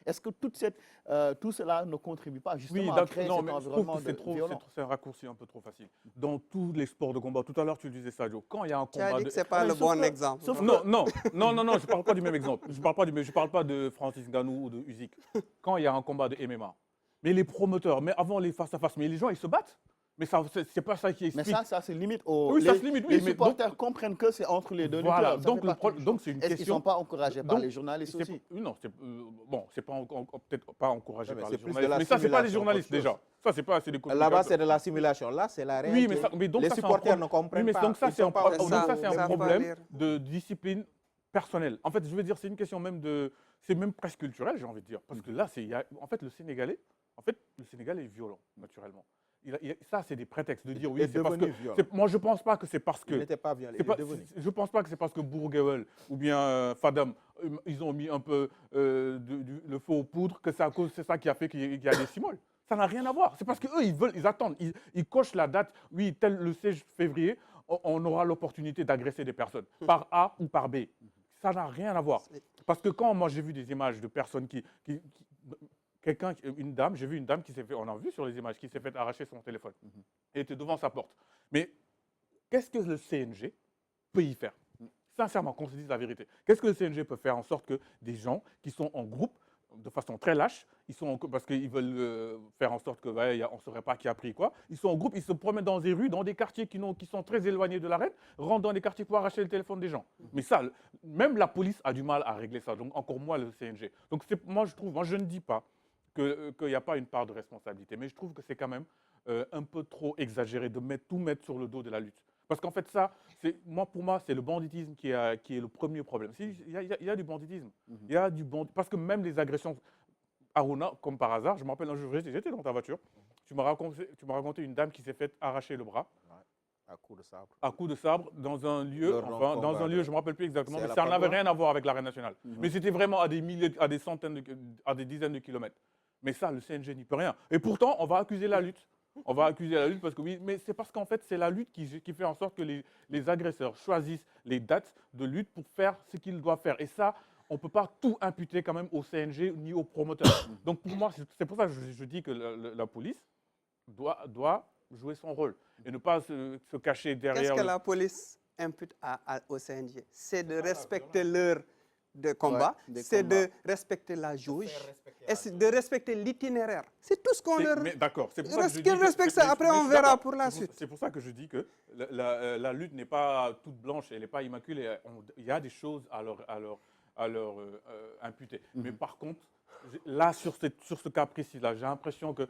Est-ce que tout cela ne contribue pas justement à créer cet environnement violent?
C'est un raccourci un peu trop facile. Dans tous les sports de combat, tout à l'heure tu disais Sadio, quand il y a un
Tu as
combat
dit
de...
que ce n'est pas le bon exemple.
Non, je ne parle pas du même exemple. Je ne parle pas de Francis Ngannou ou de Usyk. Quand il y a un combat de MMA, mais les promoteurs, mais avant les face-à-face, mais les gens, ils se battent. Mais c'est pas ça qui explique.
Mais ça se limite
les
supporters comprennent que c'est entre les deux
voilà,
lutteurs.
donc c'est une question...
Est-ce qu'ils ne sont pas encouragés par les journalistes aussi?
Non, c'est peut-être pas encouragé par les
plus de
journalistes.
la
Mais ça, c'est pas les
simulation
journalistes
qu'autre
déjà. Ça, c'est pas assez des
Là-bas, c'est de la simulation. Là, c'est la réalité.
Oui, mais donc
les
ça,
supporters ne comprennent
mais
pas.
donc ça, c'est un problème
dire.
de discipline personnelle. En fait, je veux dire, c'est une question même de... C'est même presque culturel, j'ai envie de dire. Parce que là, en fait, le Sénégalais est violent, naturellement. Ça, c'est des prétextes de dire oui, c'est parce que... Moi, je ne pense pas que c'est parce que...
Il n'était pas violent,
Je ne pense pas que c'est parce que Bourguewel ou bien Fadam, ils ont mis un peu le feu aux poudres que c'est ça qui a fait qu'il y a des simoles. Ça n'a rien à voir. C'est parce qu'eux, ils attendent. Ils cochent la date. Oui, le 16 février, on aura l'opportunité d'agresser des personnes par A ou par B. Ça n'a rien à voir. Parce que quand moi, j'ai vu des images de personnes j'ai vu une dame qui s'est fait, on a vu sur les images, qui s'est fait arracher son téléphone. Elle était devant sa porte. Mais qu'est-ce que le CNG peut y faire? Sincèrement, qu'on se dise la vérité. Qu'est-ce que le CNG peut faire en sorte que des gens qui sont en groupe, de façon très lâche, parce qu'ils veulent faire en sorte qu'on ne saurait pas qui a pris quoi, ils sont en groupe, ils se promènent dans des rues, dans des quartiers qui sont très éloignés de l'arène, rentrent dans des quartiers pour arracher le téléphone des gens. Mais ça, même la police a du mal à régler ça, donc encore moins le CNG. Donc moi je ne dis pas qu'il n'y a pas une part de responsabilité. Mais je trouve que c'est quand même un peu trop exagéré de tout mettre sur le dos de la lutte. Parce qu'en fait, ça, pour moi, c'est le banditisme qui est le premier problème. Il y a du banditisme. Il y a parce que même les agressions, Aruna, comme par hasard, je me rappelle un jour, j'étais dans ta voiture, tu m'as raconté une dame qui s'est fait arracher le bras.
À coups de sabre.
À coups de sabre, dans un lieu, je ne me rappelle plus exactement, mais ça n'avait rien à voir avec l'arène nationale. Mais c'était vraiment à des dizaines de kilomètres. Mais ça, le CNG n'y peut rien. Et pourtant, on va accuser la lutte. On va accuser la lutte parce que oui, mais c'est parce qu'en fait, c'est la lutte qui fait en sorte que les agresseurs choisissent les dates de lutte pour faire ce qu'ils doivent faire. Et ça, on ne peut pas tout imputer quand même au CNG ni aux promoteurs. Donc pour moi, c'est pour ça que je dis que la police doit jouer son rôle et ne pas se cacher derrière.
Qu'est-ce que la police impute au CNG? C'est de respecter l'heure de combat, c'est de respecter la jauge, et c'est de respecter l'itinéraire. C'est tout ce qu'on leur...
D'accord, c'est pour ça que je dis
qu'ils respectent ça, après on verra pour la suite.
C'est pour ça que je dis que la lutte n'est pas toute blanche, elle n'est pas immaculée. Il y a des choses à leur imputer. Mais par contre, là, sur ce cas précis-là, j'ai l'impression que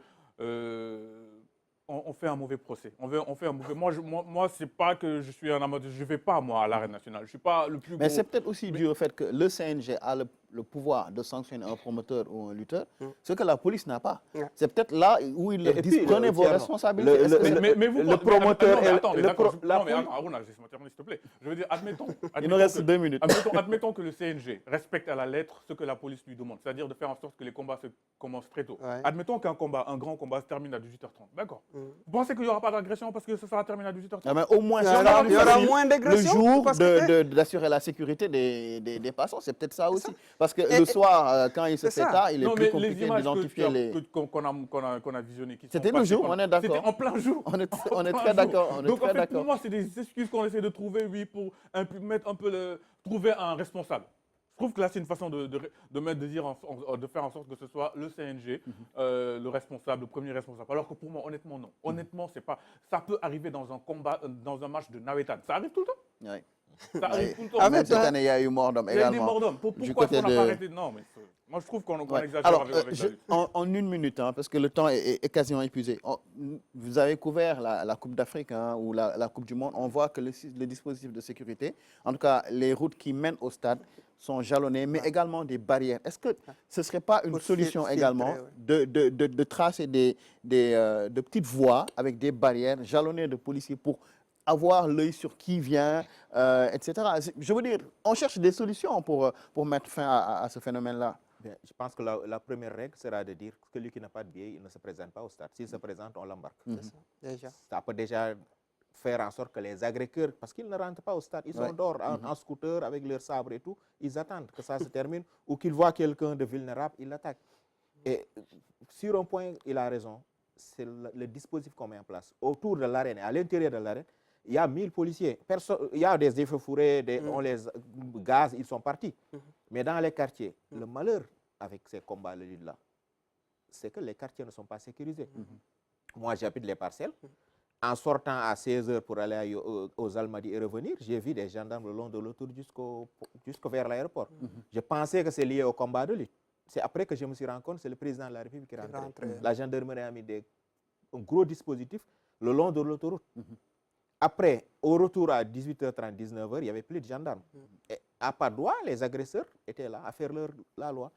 on fait un mauvais procès. On fait un mauvais. Moi, c'est pas que je suis un amateur. Je vais pas moi à l'arène nationale. Je suis pas le plus.
Mais c'est peut-être aussi dû au fait que le CNG a le pouvoir de sanctionner un promoteur ou un lutteur, ce que la police n'a pas. C'est peut-être là où il leur dit prenez vos responsabilités.
Mais vous,
le promoteur.
Attendez, d'accord. Non, mais Aruna, laisse-moi terminer, s'il te plaît. Je veux dire, admettons.
Il nous reste 2 minutes.
Admettons que le CNG respecte à la lettre ce que la police lui demande, c'est-à-dire de faire en sorte que les combats se commencent très tôt. Admettons qu'un grand combat se termine à 18h30. D'accord. Vous pensez qu'il n'y aura pas d'agression parce que ça sera terminé à 18h30?
Ah ben, au moins,
il y aura moins d'agression.
Le jour d'assurer la sécurité des passants, c'est peut-être ça aussi. Parce que le soir, quand il se fait tard, il est plus compliqué d'identifier les...
qu'on a visionnées.
C'était le jour, on est d'accord.
C'était en plein jour.
On est très d'accord.
Donc en fait, pour moi, c'est des excuses qu'on essaie de trouver, oui, pour mettre un peu trouver un responsable. Je trouve que là, c'est une façon de faire en sorte que ce soit le CNG, le responsable, le premier responsable. Alors que pour moi, honnêtement, non. Honnêtement, c'est pas. Ça peut arriver dans un combat, dans un match de Nawetan. Ça arrive tout le temps.
Oui.
Ça arrive tout le temps.
Même cette année, il y a eu mort d'homme également.
Il y a eu des morts d'homme. Pourquoi on n'a pas arrêté? Non, mais moi, je trouve qu'on exagère
Alors,
avec la lutte.
en 1 minute, parce que le temps est quasiment épuisé. Vous avez couvert la Coupe d'Afrique ou la Coupe du Monde. On voit que le dispositif de sécurité, en tout cas les routes qui mènent au stade, sont jalonnées, mais également des barrières. Est-ce que ce ne serait pas une solution également de tracer de petites voies avec des barrières jalonnées de policiers pour avoir l'œil sur qui vient, etc. Je veux dire, on cherche des solutions pour mettre fin à ce phénomène-là.
Bien, je pense que la première règle sera de dire que celui qui n'a pas de billet, il ne se présente pas au stade. S'il se présente, on l'embarque. Ça peut déjà faire en sorte que les agresseurs, parce qu'ils ne rentrent pas au stade, ils sont dehors en scooter avec leur sabre et tout, ils attendent que ça se termine ou qu'ils voient quelqu'un de vulnérable, ils l'attaquent. Et sur un point, il a raison, c'est le dispositif qu'on met en place. Autour de l'arène, à l'intérieur de l'arène, il y a 1000 policiers. Il y a des effets fourrés, on les gaz, ils sont partis. Mais dans les quartiers, le malheur avec ces combats de lutte-là, c'est que les quartiers ne sont pas sécurisés. Moi, j'habite les Parcelles. En sortant à 16h pour aller aux Almadies et revenir, j'ai vu des gendarmes le long de l'autoroute jusqu'au vers l'aéroport. Je pensais que c'est lié au combat de lutte. C'est après que je me suis rendu compte que c'est le président de la République qui est rentré. La gendarmerie a mis un gros dispositif le long de l'autoroute. Après, au retour à 18h30, 19h, il n'y avait plus de gendarmes. Et à Padoua, les agresseurs étaient là à faire la loi.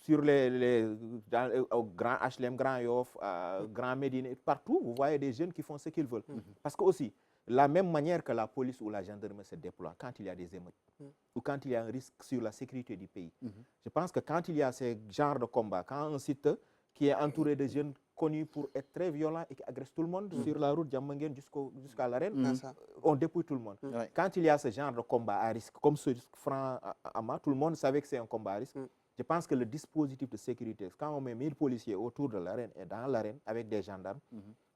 Sur au Grand HLM, Grand Yoff, Grand Médine, partout, vous voyez des jeunes qui font ce qu'ils veulent. Parce que aussi, la même manière que la police ou la gendarmerie se déploie quand il y a des émeutes ou quand il y a un risque sur la sécurité du pays, je pense que quand il y a ce genre de combat, quand un site qui est entouré de jeunes connus pour être très violents et qui agressent tout le monde sur la route Diamanguène jusqu'à l'arène, on dépouille tout le monde. Quand il y a ce genre de combat à risque, comme ce franc Ama, tout le monde savait que c'est un combat à risque. Je pense que le dispositif de sécurité, quand on met 1000 policiers autour de l'arène et dans l'arène avec des gendarmes,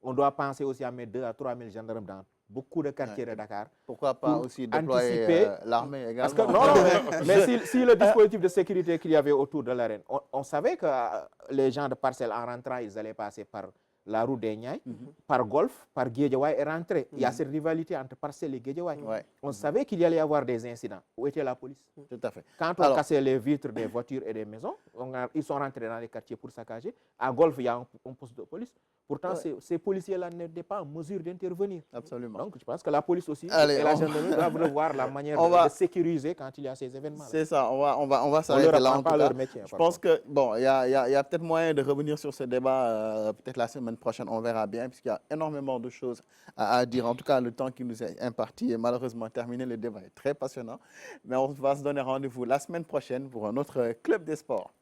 on doit penser aussi à mettre 2 à 3 000 gendarmes dans beaucoup de quartiers de Dakar.
Pourquoi pas aussi déployer l'armée également?
Parce que, mais si le dispositif de sécurité qu'il y avait autour de l'arène, on savait que les gens de Parcelles, en rentrant, ils allaient passer par la route des Niayes, par Golf, par Guédiawaye est rentré. Il y a cette rivalité entre Parcelles et Guédiawaye.
Ouais.
On savait qu'il y allait y avoir des incidents. Où était la police?
Tout à fait.
Quand on cassait les vitres des voitures et des maisons, ils sont rentrés dans les quartiers pour saccager. À Golf, il y a un poste de police. Pourtant, ces policiers-là n'étaient pas en mesure d'intervenir.
Absolument.
Donc, je pense que la police aussi
Allez,
et la gendarmerie doivent revoir la manière de sécuriser quand il y a ces événements.
C'est ça, on va s'arrêter là en tout cas.
Leur métier,
je pense que, bon, il y a peut-être moyen de revenir sur ce débat, peut-être la semaine prochaine, on verra bien, puisqu'il y a énormément de choses à dire. En tout cas, le temps qui nous est imparti est malheureusement terminé. Le débat est très passionnant. Mais on va se donner rendez-vous la semaine prochaine pour un autre Club des Sports.